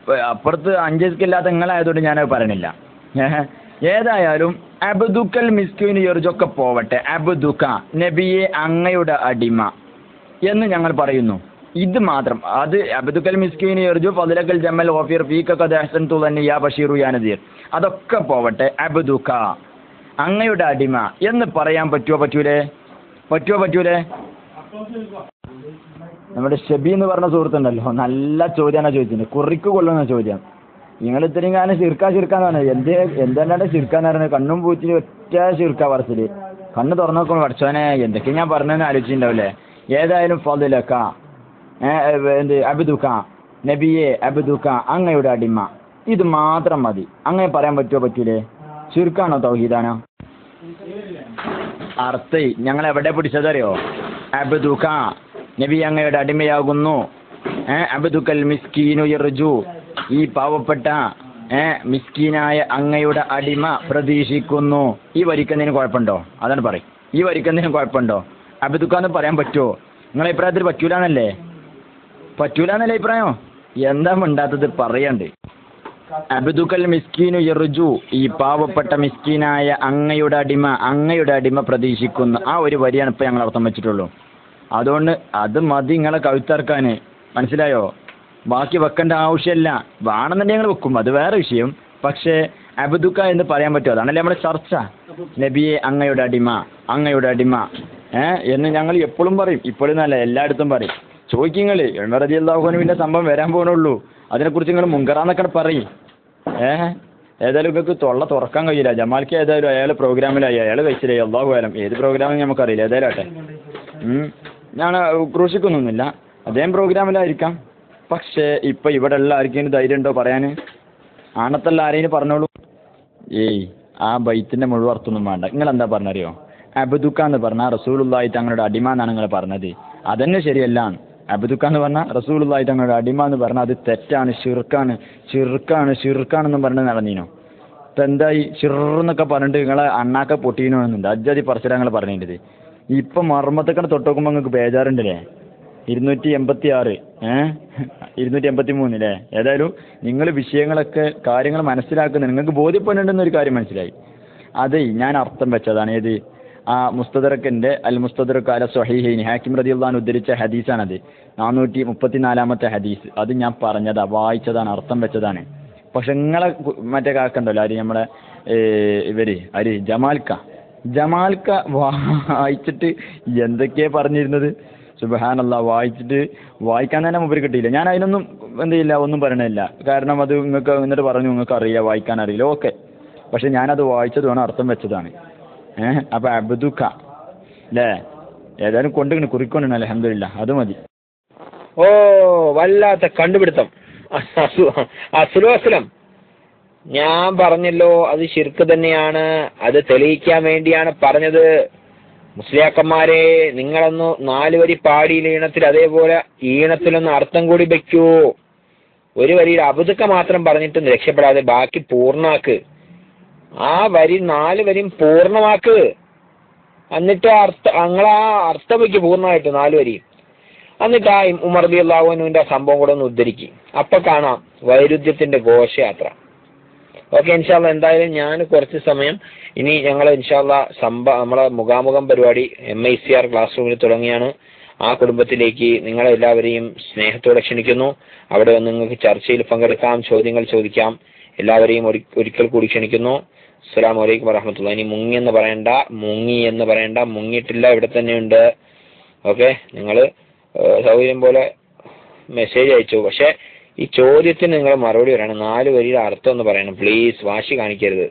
അപ്പുറത്ത് 5 ഇല്ലാത്ത നിങ്ങളായതുകൊണ്ട് ഞാനത് പറയണില്ല. ഏതായാലും അബ്ദുക്കൽ മിസ്കീനു യർജൊക്കെ പോവട്ടെ, അബ്ദുക നബിയെ അങ്ങയുടെ അടിമ എന്ന് ഞങ്ങൾ പറയുന്നു. ഇത് മാത്രം, അത് അബ്ദുക്കൽ മിസ്കീനു യർജു ഫദ്ലക്കൽ ജമൽ ഓഫിർ ഫീക ഖദ് അഹ്സൻതു ലന്നി യാ ബഷീറു യാ നദീർ, അതൊക്കെ പോവട്ടെ, അബ്ദുക അങ്ങയുടെ അടിമ എന്ന് പറയാൻ പറ്റൂലേ? പറ്റൂലേ? നമ്മുടെ ഷബി എന്ന് പറഞ്ഞ സുഹൃത്തുണ്ടല്ലോ, നല്ല ചോദ്യമാണ് ചോദിച്ചത്, കുറിക്ക് കൊള്ളുന്ന ചോദ്യം. നിങ്ങൾ ഇത്രയും കാലം ശിർക്കാന്നാണ് എന്തെല്ലാണ്ട് ശിർക്കാന്ന് പറയുന്നത്, കണ്ണും പൂച്ചിന് ഒറ്റ ശിർക്ക പറച്ചില്. കണ്ണ് തുറന്നു നോക്കുമ്പോൾ പഠിച്ചോനെ എന്തൊക്കെ ഞാൻ പറഞ്ഞതെന്ന് ആലോചിച്ചിട്ടുണ്ടാവില്ലേ? ഏതായാലും ഫദ്ലക അബ്ദുക നബിയെ അബ്ദുക അങ്ങയുടെ അടിമ, ഇത് മാത്രം മതി. അങ്ങനെ പറയാൻ പറ്റൂലേ? ശിർക്കാണോ തൗഹീദാണോ? അർത്ഥം ഞങ്ങൾ എവിടെ പിടിച്ചതറിയോ? അബ്ദുക നബി അങ്ങയുടെ അടിമയാകുന്നു, അബ്ദുക്കൽ മിസ്കീനു യർജു ഈ പാവപ്പെട്ട മിസ്കീനായ അങ്ങയുടെ അടിമ പ്രതീക്ഷിക്കുന്നു. ഈ വരിക്കുന്നതിന് കുഴപ്പമുണ്ടോ? അതാണ് പറയും. ഈ വരിക്കുന്നതിന് കുഴപ്പമുണ്ടോ? അബ്ദുക്കാന്ന് പറയാൻ പറ്റുമോ? നിങ്ങളെ അഭിപ്രായത്തിൽ പറ്റൂലെന്നല്ലേ അഭിപ്രായം? എന്താ മിണ്ടാത്തത്? പറയണ്ട്. അബ്ദുക്കൽ മിസ്കീനു യർജു ഈ പാവപ്പെട്ട മിസ്കീനായ അങ്ങയുടെ അടിമ പ്രതീക്ഷിക്കുന്നു. ആ ഒരു വരിയാണ് ഇപ്പൊ ഞങ്ങൾ അർത്ഥം വെച്ചിട്ടുള്ളൂ. അതുകൊണ്ട് അത് മതി നിങ്ങളെ കവിതർക്കാന്, മനസ്സിലായോ? ബാക്കി വെക്കേണ്ട ആവശ്യമില്ല. വേണമെന്നുണ്ടെങ്കിൽ ഞങ്ങൾ വെക്കും, അത് വേറെ വിഷയം. പക്ഷേ അബ്ദുക്ക എന്ന് പറയാൻ പറ്റുമോ? അതാണല്ലേ നമ്മുടെ ചർച്ച. നബിയെ അങ്ങയുടെ അടിമ എന്ന് ഞങ്ങൾ എപ്പോഴും പറയും. ഇപ്പോഴും നല്ല എല്ലായിടത്തും പറയും. ചോദിക്കുങ്ങൾ ഉമർ റളിയല്ലാഹു അൻഹുവിന്റെ സംഭവം വരാൻ പോകുന്നുള്ളൂ, അതിനെക്കുറിച്ച് നിങ്ങൾ മുൻകറാന്നൊക്കെ പറയും. ഏതായാലും നിങ്ങൾക്ക് തൊള്ള തുറക്കാൻ കഴിയില്ല. ജമാൽക്ക് ഏതായാലും അയാൾ പ്രോഗ്രാമിലായി, അയാൾ കഴിച്ചില്ലേ, അല്ലാഹു അലം ഏത് പ്രോഗ്രാമെന്ന് നമുക്കറിയില്ല. ഏതായാലും ആട്ടെ, ഞാൻ ക്രൂശിക്കൊന്നുമില്ല, അദ്ദേഹം പ്രോഗ്രാമിലായിരിക്കാം. പക്ഷേ ഇപ്പൊ ഇവിടെ ഉള്ള ആർക്കെങ്കിലും ധൈര്യം ഉണ്ടോ പറയാന്? ആണത്തല്ല ആരെയും പറഞ്ഞോളൂ. ആ ബൈത്തിന്റെ മുഴുവൻ അർത്ഥമൊന്നും വേണ്ട. നിങ്ങൾ എന്താ പറഞ്ഞറിയോ? അബ്ദുക്ക എന്ന് പറഞ്ഞാൽ റസൂലുള്ളാഹി തങ്ങളുടെ അടിമ എന്നാണ് നിങ്ങൾ പറഞ്ഞത്. അതന്നെ ശരിയല്ല. അബ്ദുക്ക എന്ന് പറഞ്ഞാൽ റസൂലുള്ളാഹി തങ്ങളുടെ അടിമ എന്ന് പറഞ്ഞാൽ അത് തെറ്റാണ്, ഷിർക്കാണെന്നും പറഞ്ഞ് നടന്നീനോ? ഇപ്പൊ എന്തായി? ഷിർന്നൊക്കെ പറഞ്ഞിട്ട് നിങ്ങളെ അണ്ണാക്ക പൊട്ടീനോന്നുണ്ട്. അജ്ജാതി പറച്ചില നിങ്ങൾ പറഞ്ഞിട്ടത്. ഇപ്പൊ മർമ്മത്തൊക്കെ തൊട്ട് നോക്കുമ്പോൾ നിങ്ങൾക്ക് ബേജാറുണ്ടല്ലേ? 286 283 ഏതായാലും നിങ്ങൾ വിഷയങ്ങളൊക്കെ കാര്യങ്ങൾ മനസ്സിലാക്കുന്നത് നിങ്ങൾക്ക് ബോധ്യപ്പെടുന്നുണ്ടെന്നൊരു കാര്യം മനസ്സിലായി. അത് ഞാൻ അർത്ഥം വെച്ചതാണ്. ഏത്? ആ മുസ്തദറക്കിന്റെ അൽ മുസ്തദറക്ക് അല സ്വഹീഹൈൻ ഹാക്കിം റളിയല്ലാഹു അൻഹു ഉദ്ധരിച്ച ഹദീസാണത്. 434 ഹദീസ്. അത് ഞാൻ പറഞ്ഞതാ, വായിച്ചതാണ്, അർത്ഥം വെച്ചതാണ്. പക്ഷെ നിങ്ങളെ മറ്റേ കാക്കണ്ടല്ലോ, ആര് നമ്മളെ ജമാൽക്ക വായിച്ചിട്ട് എന്തൊക്കെയാ പറഞ്ഞിരുന്നത്? സുബ്ഹാനല്ലാഹ്, വായിക്കാൻ തന്നെ മുമ്പിൽ കിട്ടിയില്ല. ഞാൻ അതിനൊന്നും എന്തില്ല, ഒന്നും പറയണില്ല. കാരണം അത് നിങ്ങൾക്ക് എന്നിട്ട് പറഞ്ഞു നിങ്ങൾക്ക് അറിയില്ല, വായിക്കാൻ അറിയില്ല. ഓക്കെ, പക്ഷെ ഞാനത് വായിച്ചതാണ്, അർത്ഥം വെച്ചതാണ്. അപ്പൊ അബ്ദുക്ക അല്ലേ? ഏതായാലും കൊണ്ടുകിട്ട് കുറിക്കൊണ്ടിരുന്നു. അൽഹംദുലില്ലാ, അത് മതി. ഓ, വല്ലാത്ത കണ്ടുപിടുത്തം. അസ്ലം ഞാൻ പറഞ്ഞല്ലോ, അത് ശിർക്ക് തന്നെയാണ്. അത് തെളിയിക്കാൻ വേണ്ടിയാണ് പറഞ്ഞത്. മുസ്ലിയാക്കന്മാരെ, നിങ്ങളൊന്ന് 4 വരി പാടിയില്ല ഈണത്തിൽ, അതേപോലെ ഈണത്തിലൊന്ന് അർത്ഥം കൂടി വെക്കൂ. ഒരു വരിയിൽ അബുദക്ക മാത്രം പറഞ്ഞിട്ട് രക്ഷപ്പെടാതെ ബാക്കി പൂർണ്ണമാക്ക്. ആ വരി 4 വരിയും പൂർണ്ണമാക്ക്. എന്നിട്ട് നിങ്ങളാ അർത്ഥം വയ്ക്ക് പൂർണ്ണമായിട്ട് 4 വരി. എന്നിട്ട് ആ ഉമർ റളിയല്ലാഹു അൻഹുവിന്റെ സംഭവം കൂടെ ഒന്ന് ഉദ്ധരിക്കും. അപ്പൊ കാണാം വൈരുദ്ധ്യത്തിന്റെ ഘോഷയാത്ര. ഓക്കെ, ഇൻഷാല്ലാ. എന്തായാലും ഞാൻ കുറച്ച് സമയം ഇനി ഞങ്ങൾ ഇൻഷാല്ലാ നമ്മളെ മുഖാമുഖം പരിപാടി MICR ക്ലാസ് റൂമിൽ തുടങ്ങിയാണ്. ആ കുടുംബത്തിലേക്ക് നിങ്ങളെല്ലാവരെയും സ്നേഹത്തോടെ ക്ഷണിക്കുന്നു. അവിടെ വന്ന് നിങ്ങൾക്ക് ചർച്ചയിൽ പങ്കെടുക്കാം, ചോദ്യങ്ങൾ ചോദിക്കാം. എല്ലാവരെയും ഒരിക്കൽ കൂടി ക്ഷണിക്കുന്നു. അസ്സലാമു അലൈക്കും വറഹ്മത്തുള്ളാഹി. ഇനി മുങ്ങി എന്ന് പറയണ്ട, മുങ്ങിയിട്ടില്ല, ഇവിടെ തന്നെയുണ്ട്. ഓക്കെ, നിങ്ങൾ സൗകര്യം പോലെ മെസ്സേജ് അയച്ചു. പക്ഷെ ഈ ചോദ്യത്തിന് നിങ്ങൾ മറുപടി പറയണം. 4 വരിയുടെ അർത്ഥം ഒന്ന് പറയണം പ്ലീസ്. വാശി കാണിക്കരുത്.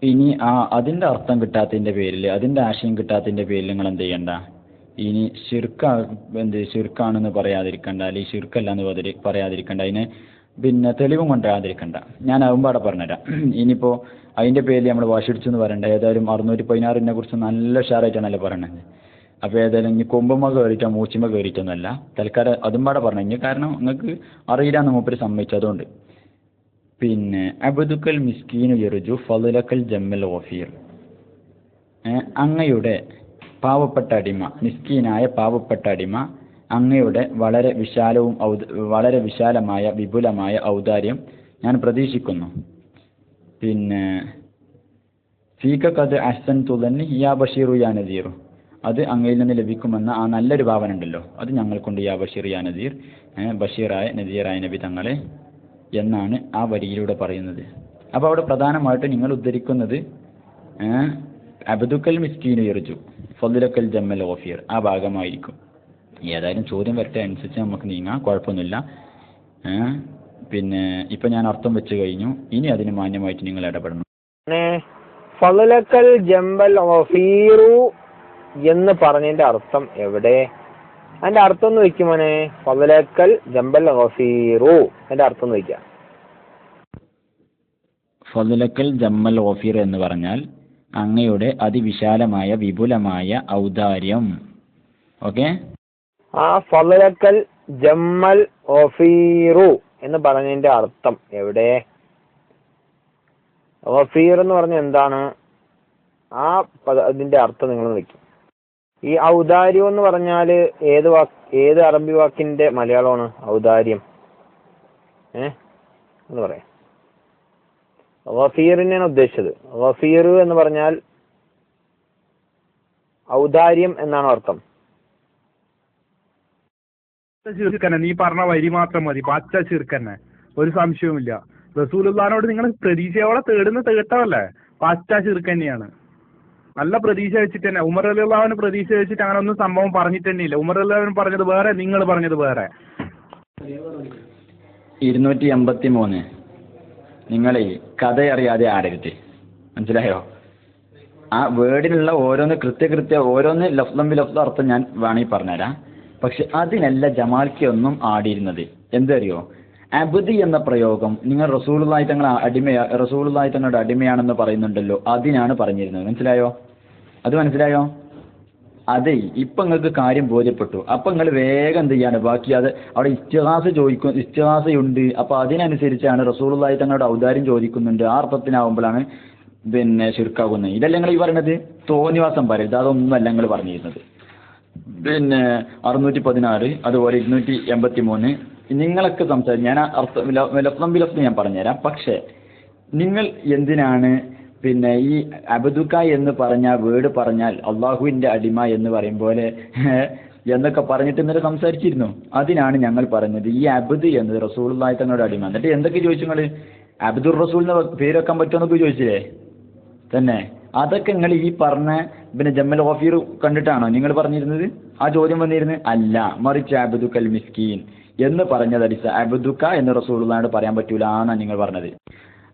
ഇനി അതിന്റെ അർത്ഥം കിട്ടാത്തതിന്റെ പേരിൽ, അതിന്റെ ആശയം കിട്ടാത്തതിന്റെ പേരിൽ നിങ്ങൾ എന്ത് ചെയ്യണ്ട? ഇനി ശിർക്കാണെന്ന് പറയാതിരിക്കണ്ട, അല്ലെങ്കിൽ ശിർക്കല്ല എന്ന് പറയാതിരിക്കണ്ട. അതിന് പിന്നെ തെളിവും കൊണ്ടുവരാതിരിക്കണ്ട. ഞാൻ ആവുമ്പാടെ പറഞ്ഞുതരാം. ഇനിയിപ്പോ അതിന്റെ പേരിൽ നമ്മൾ വാശിടിച്ചു എന്ന് പറയണ്ട. ഏതായാലും 616 കുറിച്ച് നല്ല ഉഷാറായിട്ടാണല്ലോ പറയണത്. അപ്പോൾ ഏതായാലും ഇനി കൊമ്പുമ്മ കയറിയിട്ടോ മൂച്ചിമ്മ കയറിയിട്ടൊന്നുമല്ല. തൽക്കാലം അതും പാടെ പറഞ്ഞു. കാരണം നിങ്ങൾക്ക് അറിയില്ലാന്ന് മൂപ്പര് സമ്മതിച്ചതുകൊണ്ട്. പിന്നെ അബ്ദുക്കൽ മിസ്കീനു യർജു ഫളലക്കൽ ജമ്മൽ ഗഫീർ, അങ്ങയുടെ പാവപ്പെട്ട അടിമ, മിസ്കീനായ പാവപ്പെട്ട അടിമ അങ്ങയുടെ വളരെ വിശാലമായ വിപുലമായ ഔദാര്യം ഞാൻ പ്രതീക്ഷിക്കുന്നു. പിന്നെ ഫീക ഖദ് അഹ്സൻതു ദന്നി യാ ബഷീറു യാ നദീറു, അത് അങ്ങയിൽ നിന്ന് ലഭിക്കുമെന്ന ആ നല്ലൊരു ഭാവന ഉണ്ടല്ലോ, അത് ഞങ്ങൾക്കുണ്ട് യാ ബഷീർ യാ നദീർ, ബഷീറായ നദീറായ നബി തങ്ങളെ എന്നാണ് ആ വരിയിലൂടെ പറയുന്നത്. അപ്പോൾ അവിടെ പ്രധാനമായിട്ട് നിങ്ങൾ ഉദ്ധരിക്കുന്നത് അബ്ദുക്കൽ മിസ്കീനു യർജു ഫദ്ലക്കൽ ജമ്മൽ ഗഫീർ ആ ഭാഗമായിരിക്കും. ഏതായാലും ചോദ്യം വരട്ടെ, അനുസരിച്ച് നമുക്ക് നീങ്ങാം, കുഴപ്പമൊന്നുമില്ല. പിന്നെ ഇപ്പം ഞാൻ അർത്ഥം വെച്ച് കഴിഞ്ഞു, ഇനി അതിന് മാന്യമായിട്ട് നിങ്ങൾ ഇടപെടണം. ഫളലക്കൽ ജംബൽ ഗഫീറു എന്ന് പറഞ്ഞതിന്റെ അർത്ഥം എവിടെ? അതിന്റെ അർത്ഥം ഒന്ന് വെക്കും മോനെ. ഫളലക്കൽ ജംബൽ ഗഫീറു അതിന്റെ അർത്ഥം ഒന്ന് വെക്കാം. ഫളലക്കൽ ജമ്മൽ ഗഫീർ എന്ന് പറഞ്ഞാൽ അങ്ങയുടെ അതിവിശാലമായ വിപുലമായ ഔദാര്യം. ഓക്കെ, ആ ഫളലക്കൽ ജമ്മൽ ഗഫീറു എന്ന് പറഞ്ഞതിന്റെ അർത്ഥം എവിടെ? ഗഫീർ എന്ന് പറഞ്ഞ എന്താണ്? ആ അതിന്റെ അർത്ഥം നിങ്ങൾ വെക്കും. ഈ ഔദാര്യം എന്ന് പറഞ്ഞാൽ ഏത് അറബി വാക്കിന്റെ മലയാളമാണ് ഔദാര്യം? എന്ന് പറയാം. ഗഫീറിനെയാണ് ഉദ്ദേശിച്ചത്. ഗഫീർ എന്ന് പറഞ്ഞാൽ ഔദാര്യം എന്നാണ് അർത്ഥം. നീ പറഞ്ഞ വരി മാത്രം മതി, പച്ച ചെറുക്കന്നെ, ഒരു സംശയവുമില്ല. റസൂലുള്ളാഹിനോട് നിങ്ങൾ പ്രതീക്ഷയോടെ തേട്ടമല്ലേ, പച്ച ചെറുക്കന്നെയാണ്. നല്ല പ്രതീക്ഷ വെച്ചിട്ട് തന്നെ. ഉമർ റളിയല്ലാഹുവിന് പ്രതീക്ഷ വെച്ചിട്ട് അങ്ങനെ ഒന്നും സംഭവം പറഞ്ഞിട്ട് തന്നെ ഇല്ല. ഉമർ റളിയല്ലാഹു പറഞ്ഞത് വേറെ, നിങ്ങൾ പറഞ്ഞത് വേറെ. 283 നിങ്ങളെ കഥയറിയാതെ ആടരുത്, മനസ്സിലായോ? ആ വേർഡിലുള്ള ഓരോന്ന് കൃത്യ ഓരോന്ന് ലഫ്ലം ബിലഫ്ലം അർത്ഥം ഞാൻ വേണമെങ്കിൽ പറഞ്ഞുതരാം. പക്ഷെ അതിനല്ല ജമാൽക്ക് ഒന്നും ആടിയിരുന്നത്. എന്തറിയോ? അബ്ദി എന്ന പ്രയോഗം നിങ്ങൾ റസൂലുള്ളാഹി തങ്ങളുടെ അടിമയാണെന്ന് പറയുന്നുണ്ടല്ലോ, അതിനാണ് പറഞ്ഞിരുന്നത്. മനസ്സിലായോ? അത് മനസ്സിലായോ? അതെ, ഇപ്പൊ നിങ്ങൾക്ക് കാര്യം ബോധ്യപ്പെട്ടു. അപ്പൊ നിങ്ങൾ വേഗം എന്ത് ചെയ്യാണ്, ബാക്കി അത് അവിടെ ഇസ്തിഗാസയുണ്ട്. അപ്പൊ അതിനനുസരിച്ചാണ് റസൂലുള്ളാഹി തങ്ങളുടെ ഔദാര്യം ചോദിക്കുന്നുണ്ട്, ആ അർത്ഥത്തിനാവുമ്പോഴാണ് പിന്നെ ശിർക്കാകുന്നത്. ഇതല്ല നിങ്ങൾ ഈ പറയുന്നത്. തോന്നിവാസം പറയരുത്, അതൊന്നുമല്ല നിങ്ങൾ പറഞ്ഞിരുന്നത്. പിന്നെ 616 അതുപോലെ 283 നിങ്ങളൊക്കെ സംസാരിക്കും. ഞാൻ ലഫ്ലം ബിലഫ്ലം ഞാൻ പറഞ്ഞുതരാം. പക്ഷെ നിങ്ങൾ എന്തിനാണ് പിന്നെ ഈ അബ്ദുക എന്ന് പറഞ്ഞ വേർഡ് പറഞ്ഞാൽ അള്ളാഹുവിന്റെ അടിമ എന്ന് പറയും പോലെ എന്നൊക്കെ പറഞ്ഞിട്ട് ഇന്നലെ സംസാരിച്ചിരുന്നു. അതിനാണ് ഞങ്ങൾ പറഞ്ഞത് ഈ അബ്ദ് എന്നത് റസൂലുള്ളാഹി തങ്ങളുടെ അടിമ. എന്നിട്ട് എന്തൊക്കെ ചോദിച്ചു നിങ്ങൾ? അബ്ദുർ റസൂൽ എന്ന് പേര് വെക്കാൻ പറ്റുമെന്നൊക്കെ ചോദിച്ചില്ലേ തന്നെ? അതൊക്കെ നിങ്ങൾ ഈ പറഞ്ഞ പിന്നെ ജമ്മൽ ഗഫീർ കണ്ടിട്ടാണോ നിങ്ങൾ പറഞ്ഞിരുന്നത്? ആ ചോദ്യം വന്നിരുന്നത് അല്ല, മറിച്ച് അബ്ദുക്കൽ മിസ്കീൻ എന്ന് പറഞ്ഞത് അബ്ദുക എന്ന് റസൂലുള്ളാഹിയോട് പറയാൻ പറ്റൂല എന്നാണ് നിങ്ങൾ പറഞ്ഞത്.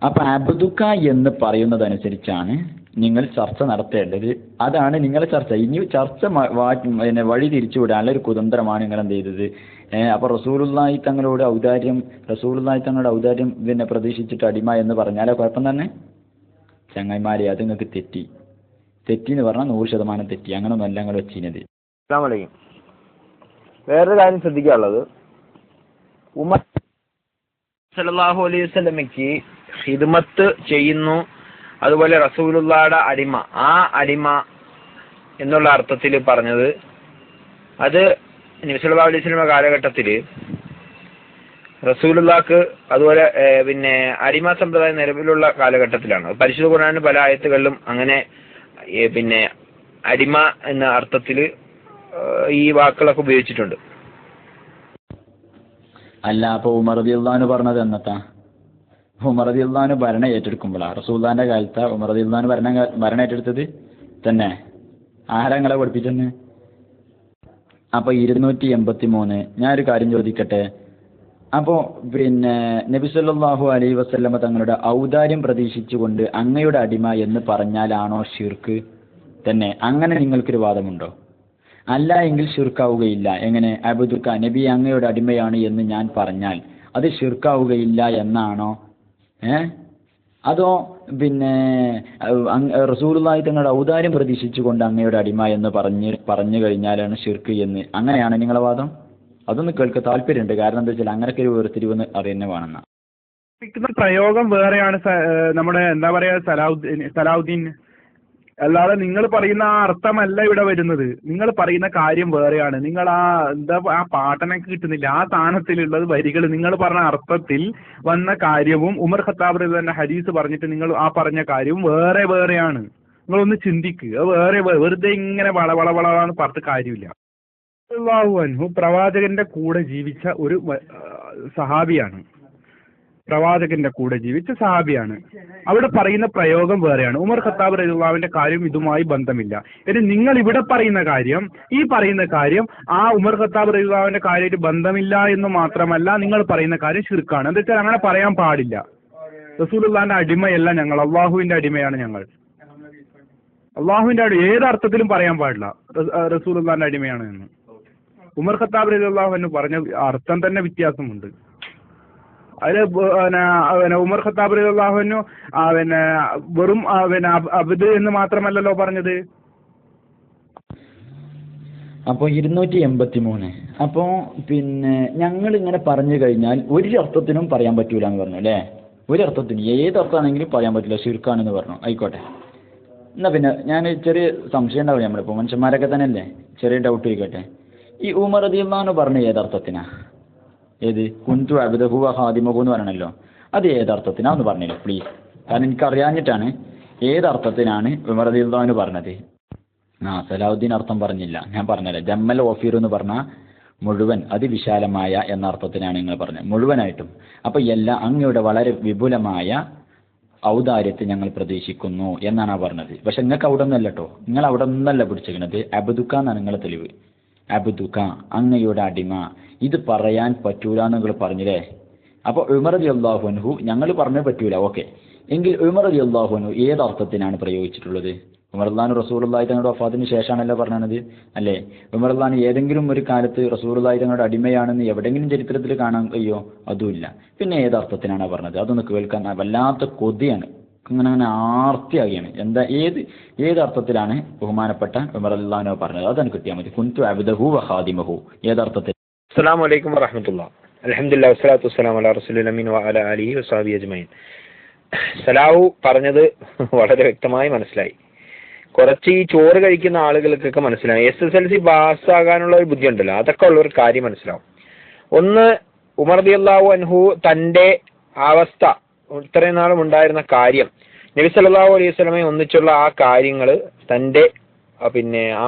അപ്പൊ അബ്ദുക എന്ന് പറയുന്നതനുസരിച്ചാണ് നിങ്ങൾ ചർച്ച നടത്തേണ്ടത്. അതാണ് നിങ്ങളെ ചർച്ച. ഇനി ചർച്ച പിന്നെ വഴി തിരിച്ചുവിടാനുള്ള ഒരു കുതന്ത്രമാണ് നിങ്ങൾ എന്ത് ചെയ്തത്. അപ്പൊ റസൂലുള്ളാഹി തങ്ങളുടെ ഔദാര്യം പിന്നെ പ്രതീക്ഷിച്ചിട്ട് അടിമ എന്ന് പറഞ്ഞാലേ കുഴപ്പം തന്നെ. ചങ്ങായിമാരെ, അത് നിങ്ങൾക്ക് തെറ്റിന്ന് പറഞ്ഞാൽ 100% തെറ്റി. അങ്ങനെ ഒന്നല്ല നിങ്ങൾ വെച്ചിരുന്നത്. വേറൊരു കാര്യം ശ്രദ്ധിക്കാനുള്ളത്, ഉമർ സല്ലല്ലാഹു അലൈഹി വസല്ലമയ്ക്ക് ഖിദ്മത്ത് ചെയ്യുന്നു, അതുപോലെ റസൂലുള്ളാഹിയുടെ അടിമ, ആ അടിമ എന്നുള്ള അർത്ഥത്തിൽ പറഞ്ഞത് അത് നബി സല്ലല്ലാഹു അലൈഹി വസല്ലമ കാലഘട്ടത്തിൽ റസൂലുള്ളാഹിക്ക് അതുപോലെ പിന്നെ അടിമ സമ്പ്രദായം നിലവിലുള്ള കാലഘട്ടത്തിലാണ്. പരിശുദ്ധ ഖുർആനിൽ പല ആയത്തുകളിലും അങ്ങനെ പിന്നെ അടിമ എന്ന അർത്ഥത്തിൽ ഈ വാക്കുകളൊക്കെ ഉപയോഗിച്ചിട്ടുണ്ട്. അല്ല, അപ്പൊ ഉമർ റളിയല്ലാഹു അൻഹു പറഞ്ഞത് എന്നത്താ? ഉമർ റളിയല്ലാഹു അൻഹു ഭരണം ഏറ്റെടുക്കുമ്പോഴാണ് റസൂലുള്ളാഹിന്റെ കാലത്ത് ഉമർ റളിയല്ലാഹു അൻഹു ഭരണം ഏറ്റെടുത്തത് തന്നെ. ആരങ്ങളെ പഠിപ്പിച്ചെന്ന്? അപ്പൊ 283 ഞാനൊരു കാര്യം ചോദിക്കട്ടെ. അപ്പോ പിന്നെ നബി സല്ലല്ലാഹു അലൈഹി വസല്ലമ തങ്ങളുടെ ഔദാര്യം പ്രതീക്ഷിച്ചുകൊണ്ട് അങ്ങയുടെ അടിമ എന്ന് പറഞ്ഞാലാണോ ഷിർക്ക് തന്നെ? അങ്ങനെ നിങ്ങൾക്കൊരു വാദമുണ്ടോ? അല്ല എങ്കിൽ ഷിർക്കാവുകയില്ല. എങ്ങനെ? അബ്ദുക നബി അങ്ങയുടെ അടിമയാണ് എന്ന് ഞാൻ പറഞ്ഞാൽ അത് ഷിർക്കാവുകയില്ല എന്നാണോ? അതോ പിന്നെ റസൂലുള്ളാഹി തങ്ങളുടെ ഔദാര്യം പ്രതീക്ഷിച്ചുകൊണ്ട് അങ്ങയുടെ അടിമ എന്ന് പറഞ്ഞു കഴിഞ്ഞാലാണ് ഷിർക്ക് എന്ന്, അങ്ങനെയാണ് നിങ്ങളുടെ വാദം? അതൊന്ന് കേൾക്കാൻ താല്പര്യമുണ്ട്. കാരണം എന്താ വെച്ചാൽ അങ്ങനൊക്കെ ഒരു വേർതിരിവെന്ന് അറിയുന്ന വേണമെന്ന പ്രയോഗം വേറെയാണ്. നമ്മുടെ എന്താ പറയാ, സലാഹുദ്ദീൻ അല്ലാതെ നിങ്ങൾ പറയുന്ന ആ അർത്ഥമല്ല ഇവിടെ വരുന്നത്. നിങ്ങൾ പറയുന്ന കാര്യം വേറെയാണ്. നിങ്ങൾ ആ പാട്ടനൊക്കെ കിട്ടുന്നില്ല. ആ സ്ഥാനത്തിലുള്ളത് വരികൾ നിങ്ങൾ പറഞ്ഞ അർത്ഥത്തിൽ വന്ന കാര്യവും ഉമർ ഖത്താബ് റളിയല്ലാഹു ഹദീസ് പറഞ്ഞിട്ട് നിങ്ങൾ ആ പറഞ്ഞ കാര്യവും വേറെയാണ്. നിങ്ങളൊന്ന് ചിന്തിക്കുക. വെറുതെ ഇങ്ങനെ വളവളവളാന്ന് പറഞ്ഞിട്ട് കാര്യമില്ല. റളിയല്ലാഹു അൻഹു പ്രവാചകന്റെ കൂടെ ജീവിച്ച ഒരു സഹാബിയാണ്. അവിടെ പറയുന്ന പ്രയോഗം വേറെയാണ്. ഉമർ ഖത്താബ് റളിയല്ലാഹുവിന്റെ കാര്യം ഇതുമായി ബന്ധമില്ല. ഇനി നിങ്ങൾ ഇവിടെ പറയുന്ന കാര്യം, ഈ പറയുന്ന കാര്യം ആ ഉമർ ഖത്താബ് റളിയല്ലാഹുവിന്റെ കാര്യമായിട്ട് ബന്ധമില്ല എന്ന് മാത്രമല്ല, നിങ്ങൾ പറയുന്ന കാര്യം ശിർക്കാണ്. എന്താ വെച്ചാൽ അങ്ങനെ പറയാൻ പാടില്ല. റസൂലുള്ളാഹിന്റെ അടിമയല്ല ഞങ്ങൾ, അള്ളാഹുവിന്റെ അടിമയാണ് ഞങ്ങൾ. അള്ളാഹുവിന്റെ ഏത് അർത്ഥത്തിലും പറയാൻ പാടില്ല റസൂലുള്ളാഹിന്റെ അടിമയാണ് എന്ന്. ഉമർ ഖത്താബ് റളിയല്ലാഹു അൻഹു പറഞ്ഞ അർത്ഥം തന്നെ വ്യത്യാസമുണ്ട്. അതില് ഉമർ ഖത്താബ് റളിയല്ലാഹു അൻഹു വെറും അബ്ദ് എന്ന് മാത്രമല്ലല്ലോ പറഞ്ഞത്. അപ്പോൾ 283 അപ്പോൾ ഞങ്ങൾ ഇങ്ങനെ പറഞ്ഞു കഴിഞ്ഞാൽ ഒരു അർത്ഥത്തിനും പറയാൻ പറ്റൂല എന്ന് പറഞ്ഞു അല്ലേ? ഒരു അർത്ഥത്തിനും ഏത് അർത്ഥമാണെങ്കിലും പറയാൻ പറ്റില്ല, ശിർക്കാണെന്ന് പറഞ്ഞു. ആയിക്കോട്ടെ, എന്നാ ഞാൻ ചെറിയ സംശയം ഉണ്ടാവും. നമ്മളിപ്പോൾ മനുഷ്യന്മാരൊക്കെ തന്നെ അല്ലേ, ചെറിയ ഡൗട്ട് ചോദിക്കട്ടെ. ഈ ഉമർ റളിയല്ലാഹു അൻഹു പറഞ്ഞ ഏതർത്ഥത്തിനാ? ഏത് കുന്തു അബ്ദഹു വ ഖാദിമഹു എന്ന് പറയണല്ലോ, അത് ഏതർത്ഥത്തിനാ ഒന്ന് പറഞ്ഞില്ല പ്ലീസ്. കാരണം എനിക്ക് അറിയാഞ്ഞിട്ടാണ്. ഏതർത്ഥത്തിനാണ് ഉമർ റളിയല്ലാഹു അൻഹു പറഞ്ഞത്? സലാഹുദ്ദീൻ അർത്ഥം പറഞ്ഞില്ല, ഞാൻ പറഞ്ഞുതരാം. ജമ്മൽ ഓഫീർ എന്ന് പറഞ്ഞാൽ മുഴുവൻ, അതിവിശാലമായ എന്ന അർത്ഥത്തിനാണ് നിങ്ങൾ പറഞ്ഞത്, മുഴുവനായിട്ടും. അപ്പോൾ അങ്ങയുടെ വളരെ വിപുലമായ ഔദാര്യത്തെ ഞങ്ങൾ പ്രതീക്ഷിക്കുന്നു എന്നാണ് പറഞ്ഞത്. പക്ഷെ നിങ്ങൾക്ക് അവിടെ ഒന്നല്ല കേട്ടോ, നിങ്ങൾ അവിടെ ഒന്നല്ല പിടിച്ചിരിക്കുന്നത്. അബ്ദുക എന്നാണ് നിങ്ങളെ തെളിവ്. അബ്ദുക, അങ്ങയുടെ അടിമ, ഇത് പറയാൻ പറ്റൂല എന്ന് നിങ്ങൾ പറഞ്ഞില്ലേ? അപ്പോൾ ഉമർ റളിയല്ലാഹു അൻഹു ഞങ്ങൾ പറഞ്ഞേ പറ്റൂല, ഓക്കെ. എങ്കിൽ ഉമർ റളിയല്ലാഹു അൻഹു ഏത് അർത്ഥത്തിനാണ് പ്രയോഗിച്ചിട്ടുള്ളത്? ഉമർ റളിയല്ലാഹു റസൂലുള്ളാഹി തങ്ങളുടെ വഫാത്തിന് ശേഷമാണല്ലോ പറഞ്ഞത് അല്ലേ? ഉമർ റളിയല്ലാഹു ഏതെങ്കിലും ഒരു കാലത്ത് റസൂലുള്ളാഹി തങ്ങളുടെ അടിമയാണെന്ന് എവിടെയെങ്കിലും ചരിത്രത്തിൽ കാണാൻ കഴിയോ? അതുമില്ല. പിന്നെ ഏത് അർത്ഥത്തിനാണ് പറഞ്ഞത്? അതൊന്ന് കേൾക്കാൻ വല്ലാത്ത കൊതിയാണ്, അങ്ങനെ ആർത്തിയാകുകയാണ്. എന്താ ഏത് അർത്ഥത്തിലാണ് ബഹുമാനപ്പെട്ട ഉമർ റളിയല്ലാഹു അൻഹു പറഞ്ഞത്? അതാണ് കിട്ടിയാൽ മതി. കുന്തു അബ്ദഹു വ ഖാദിമഹു ഏതർത്ഥത്തിൽ? അസ്സലാമു അലൈക്കും വറഹ്മത്തുള്ളാഹി. അൽഹംദുലില്ലാഹി വസ്സലാത്തു വസ്സലാമു അലാ റസൂലിൽ അമീൻ വ അലാ ആലിഹി വസഹബിഹി അജ്മഈൻ. സലാഹു പറഞ്ഞത് വളരെ വ്യക്തമായി മനസ്സിലായി. കുറച്ച് ഈ ചോറ് കഴിക്കുന്ന ആളുകൾക്കൊക്കെ മനസ്സിലാവും. SSLC പാസ്സാകാനുള്ള ഒരു ബുദ്ധി ഉണ്ടല്ലോ, അതൊക്കെ ഉള്ള ഒരു കാര്യം മനസ്സിലാവും. ഒന്ന്, ഉമർ റളിയല്ലാഹു അൻഹു തന്റെ അവസ്ഥ, ഇത്രയും നാളും ഉണ്ടായിരുന്ന കാര്യം, നബി സല്ലല്ലാഹു അലൈഹി വസല്ലമയെ ഒന്നിച്ചുള്ള ആ കാര്യങ്ങൾ തന്റെ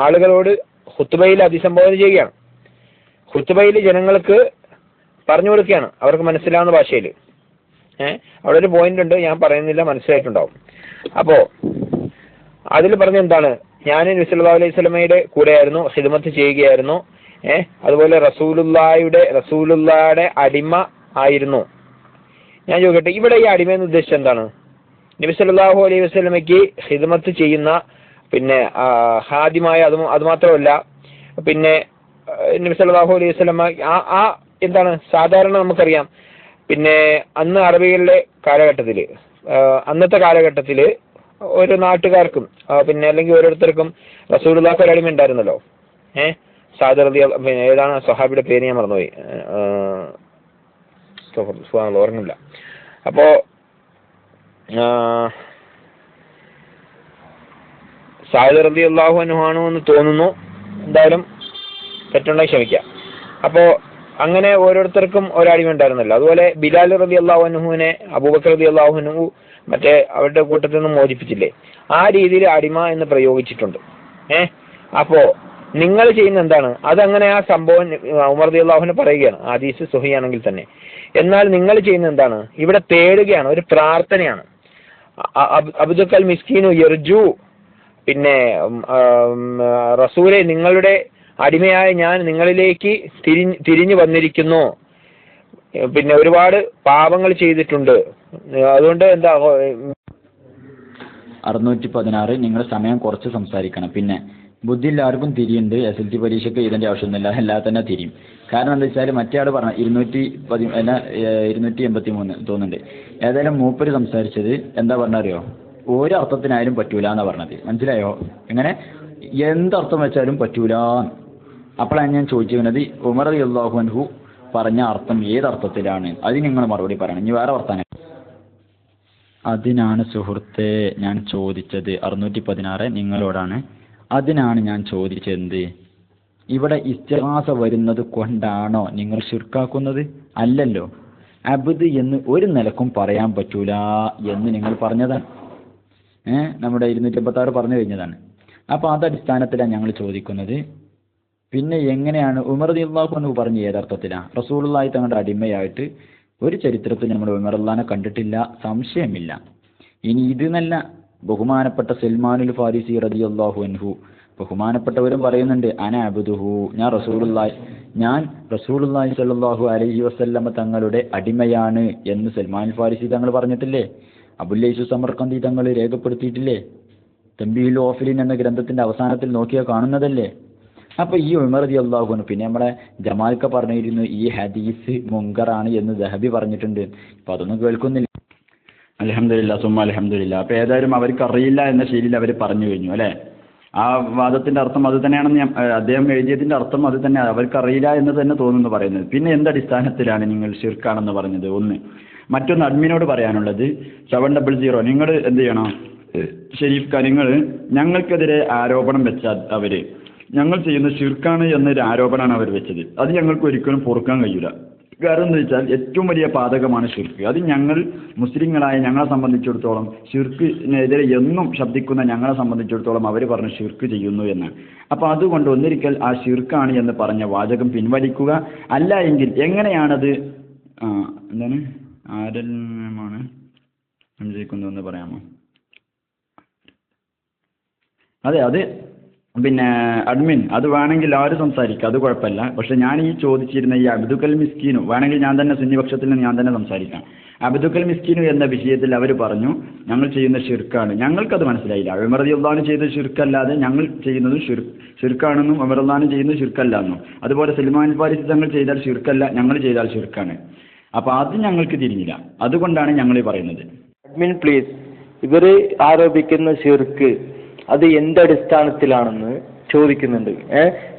ആളുകളോട് ഖുത്ബയിൽ അഭിസംബോധന ചെയ്യുകയാണ്. ഖുത്ബയിൽ ജനങ്ങൾക്ക് പറഞ്ഞു കൊടുക്കുകയാണ്, അവർക്ക് മനസ്സിലാവുന്ന ഭാഷയിൽ. അവിടെ ഒരു പോയിന്റ് ഉണ്ട്, ഞാൻ പറയുന്നില്ല, മനസ്സിലായിട്ടുണ്ടാവും. അപ്പോ അതിൽ പറഞ്ഞ എന്താണ്? ഞാൻ നബി സല്ലല്ലാഹു അലൈഹി വസല്ലമയുടെ കൂടെയായിരുന്നു, ഖിദ്മത്ത് ചെയ്യുകയായിരുന്നു. അതുപോലെ റസൂലുള്ളാഹിയുടെ അടിമ ആയിരുന്നു. ഞാൻ ചോദിക്കട്ടെ, ഇവിടെ ഈ അടിമ എന്ന് ഉദ്ദേശിച്ചത് എന്താണ്? നബി സല്ലല്ലാഹു അലൈഹി വസല്ലമയ്ക്ക് ഖിദ്മത്ത് ചെയ്യുന്ന ഹാദിമായ, അതുമാത്രമല്ല നബി സല്ലല്ലാഹു അലൈഹി വസല്ലമ എന്താണ് സാധാരണ നമുക്കറിയാം, അന്ന് അറബികളുടെ കാലഘട്ടത്തിൽ, അന്നത്തെ കാലഘട്ടത്തിൽ ഒരു നാട്ടുകാർക്കും അല്ലെങ്കിൽ ഓരോരുത്തർക്കും റസൂലുള്ളാഹിക്ക് ഒരു അടിമ ഉണ്ടായിരുന്നല്ലോ. സാദ് റളിയല്ലാഹു, ഏതാണ് സ്വഹാബിയുടെ പേര് ഞാൻ മറന്നുപോയി, ഓർമ്മയില്ല. അപ്പോ സാദ് റളിയല്ലാഹു അൻഹു ആണോ എന്ന് തോന്നുന്നു, എന്തായാലും തെറ്റുണ്ടെങ്കിൽ ക്ഷമിക്കാം. അപ്പോ അങ്ങനെ ഓരോരുത്തർക്കും ഒരടിമ ഉണ്ടായിരുന്നല്ലോ. അതുപോലെ ബിലാൽ റളിയല്ലാഹു അൻഹുവിനെ അബൂബക്കർ റളിയല്ലാഹു അൻഹു അവരുടെ കൂട്ടത്തിൽ നിന്ന് മോചിപ്പിച്ചില്ലേ? ആ രീതിയിൽ അടിമ എന്ന് പ്രയോഗിച്ചിട്ടുണ്ട്. അപ്പോ നിങ്ങൾ ചെയ്യുന്ന എന്താണ്? അതങ്ങനെ ആ സംഭവം ഉമർ റളിയല്ലാഹു അൻഹു പറയുകയാണ്, ഹദീസ് സ്വഹീഹാണെങ്കിൽ തന്നെ. എന്നാൽ നിങ്ങൾ ചെയ്യുന്ന എന്താണ്? ഇവിടെ തേടുകയാണ്, ഒരു പ്രാർത്ഥനയാണ്. അബ്ദുക്കൽ മിസ്കീനു യർജു, റസൂലെ നിങ്ങളുടെ അടിമയായ ഞാൻ നിങ്ങളിലേക്ക് തിരിഞ്ഞു വന്നിരിക്കുന്നു, ഒരുപാട് പാപങ്ങൾ ചെയ്തിട്ടുണ്ട്, അതുകൊണ്ട് എന്താ 616 നിങ്ങൾ സമയം കുറച്ച് സംസാരിക്കണം. ബുദ്ധി എല്ലാവർക്കും തിരിയുണ്ട്. SLC പരീക്ഷയ്ക്ക് ഇതിന്റെ ആവശ്യമൊന്നുമില്ല, എല്ലാ തന്നെ തിരിയും. കാരണം എന്താ വെച്ചാൽ മറ്റേ ആൾ പറഞ്ഞ 283 തോന്നുന്നുണ്ട്. ഏതായാലും മൂപ്പര് സംസാരിച്ചത് എന്താ പറഞ്ഞറിയോ? ഒരു അർത്ഥത്തിനായാലും പറ്റൂല എന്നാ പറഞ്ഞത്. മനസ്സിലായോ? എങ്ങനെ എന്തർത്ഥം വെച്ചാലും പറ്റൂല. അപ്പോഴാണ് ഞാൻ ചോദിച്ചിരുന്നത്, ഉമർ റളിയല്ലാഹു അൻഹു പറഞ്ഞ അർത്ഥം ഏതർത്ഥത്തിലാണ്? അത് നിങ്ങൾ മറുപടി പറയണം. ഇനി വേറെ വർത്താനം. അതിനാണ് സുഹൃത്തെ ഞാൻ ചോദിച്ചത്. 616 നിങ്ങളോടാണ്. അതിനാണ് ഞാൻ ചോദിച്ചത്. ഇവിടെ ഇസ്തിഗാസ വരുന്നത് കൊണ്ടാണോ നിങ്ങൾ ശിർക്കാക്കുന്നത്? അല്ലല്ലോ. അബ്ദ് എന്ന് ഒരു നിലക്കും പറയാൻ പറ്റൂല എന്ന് നിങ്ങൾ പറഞ്ഞതാണ്. നമ്മുടെ 286 പറഞ്ഞു കഴിഞ്ഞതാണ്. അപ്പോൾ അതടിസ്ഥാനത്തിലാണ് ഞങ്ങൾ ചോദിക്കുന്നത്. പിന്നെ എങ്ങനെയാണ് ഉമർ റളിയല്ലാഹു അൻഹു പറഞ്ഞ ഏതർത്ഥത്തിലാണ്? റസൂലുള്ളാഹി തങ്ങളുടെ അടിമയായിട്ട് ഒരു ചരിത്രത്തിൽ നമ്മൾ ഉമർ അള്ളാനെ കണ്ടിട്ടില്ല, സംശയമില്ല. ഇനി ഇത് നല്ല ബഹുമാനപ്പെട്ട സൽമാനുൽ ഫാരിസി റളിയല്ലാഹു അൻഹു ബഹുമാനപ്പെട്ടവരും പറയുന്നുണ്ട്, അന അബ്ദുഹു, ഞാൻ റസൂലുള്ളാഹി സ്വല്ലല്ലാഹു അലൈഹി വസല്ലമ തങ്ങളുടെ അടിമയാണ് എന്ന് സൽമാൻ ഫാരിസി തങ്ങൾ പറഞ്ഞിട്ടില്ലേ? അബുല്ലൈസു സമർഖന്ദി തങ്ങൾ രേഖപ്പെടുത്തിയിട്ടില്ലേ? തംബീഹുൽ ഗാഫിലീൻ എന്ന ഗ്രന്ഥത്തിന്റെ അവസാനത്തിൽ നോക്കിയാൽ കാണുന്നതല്ലേ? അപ്പൊ ഈ ഉമർ റളിയല്ലാഹു അൻഹു, പിന്നെ നമ്മളെ ജമാൽക്ക പറഞ്ഞിരുന്നു ഈ ഹദീസ് മുങ്കറാണ് എന്ന് ദഹബി പറഞ്ഞിട്ടുണ്ട്. അപ്പൊ അതൊന്നും കേൾക്കുന്നില്ല. അൽഹംദുലില്ലാ സുമ്മ അൽഹംദുലില്ലാ. അപ്പൊ ഏതായാലും അവർക്ക് അറിയില്ല എന്ന ശൈലിയിൽ അവർ പറഞ്ഞു കഴിഞ്ഞു അല്ലെ. ആ വാദത്തിന്റെ അർത്ഥം അത് തന്നെയാണെന്ന് അദ്ദേഹം എഴുതിയതിന്റെ അർത്ഥം അത് തന്നെ, അവർക്ക് അറിയില്ല എന്ന് തന്നെ തോന്നുന്നു പറയുന്നത്. പിന്നെ എന്തടിസ്ഥാനത്തിലാണ് നിങ്ങൾ ശിർക്കാണെന്ന് പറഞ്ഞത്? ഒന്ന്. മറ്റൊന്ന് അഡ്മിനോട് പറയാനുള്ളത് 700 നിങ്ങൾ എന്ത് ചെയ്യണം? ഷെരീഫ് ഖാൻ, നിങ്ങൾ ഞങ്ങൾക്കെതിരെ ആരോപണം വെച്ച അവര് ഞങ്ങൾ ചെയ്യുന്ന ശിർക്കാണ് എന്നൊരു ആരോപണമാണ് അവർ വെച്ചത്. അത് ഞങ്ങൾക്ക് ഒരിക്കലും പൊറുക്കാൻ കഴിയില്ല. കാരണം എന്ന് വെച്ചാൽ ഏറ്റവും വലിയ പാതകമാണ് ഷിർക്ക്. അത് ഞങ്ങൾ മുസ്ലിങ്ങളായ ഞങ്ങളെ സംബന്ധിച്ചിടത്തോളം ഷിർക്കിനെതിരെ എന്നും ശബ്ദിക്കുന്ന ഞങ്ങളെ സംബന്ധിച്ചിടത്തോളം അവർ പറഞ്ഞ് ഷിർക്ക് ചെയ്യുന്നു എന്നാണ്. അപ്പോൾ അതുകൊണ്ട് ഒന്നിരിക്കൽ ആ ഷിർക്കാണ് എന്ന് പറഞ്ഞ വാചകം പിൻവലിക്കുക. അല്ല എങ്കിൽ എങ്ങനെയാണത് എന്താണ് ആരെല്ലാമാണ് സംശയിക്കുന്നതെന്ന് പറയാമോ? അതെ പിന്നെ അഡ്മിൻ, അത് വേണമെങ്കിൽ ആരും സംസാരിക്കുക, അത് കുഴപ്പമില്ല. പക്ഷെ ഞാൻ ഈ ചോദിച്ചിരുന്ന ഈ അബ്ദുൽ മിസ്കീനു വേണമെങ്കിൽ ഞാൻ തന്നെ സുന്നിപക്ഷത്തിൽ നിന്ന് ഞാൻ തന്നെ സംസാരിക്കാം. അബ്ദുൽ മിസ്കീനു എന്ന വിഷയത്തിൽ അവർ പറഞ്ഞു ഞങ്ങൾ ചെയ്യുന്ന ഷിർക്കാണ്. ഞങ്ങൾക്കത് മനസ്സിലായില്ല. ഉമർ റളിയല്ലാഹു അൻഹു ചെയ്ത ഷിർക്കല്ലാതെ ഞങ്ങൾ ചെയ്യുന്നത് ഷിർക്കാണെന്നും ഉമർ റളിയല്ലാഹു അൻഹു ചെയ്യുന്നത് ഷിർക്കല്ല എന്നും, അതുപോലെ സൽമാൻ ഫാരിസി തങ്ങൾ ചെയ്താൽ ഷിർക്കല്ല, ഞങ്ങൾ ചെയ്താൽ ഷിർക്കാണ്. അപ്പൊ അത് ഞങ്ങൾക്ക് തിരിഞ്ഞില്ല. അതുകൊണ്ടാണ് ഞങ്ങൾ പറയുന്നത്. അഡ്മിൻ പ്ലീസ്, ഇവര് ആരോപിക്കുന്ന ഷിർക്ക് അത് എന്തടിസ്ഥാനത്തിലാണെന്ന് ചോദിക്കുന്നുണ്ട്.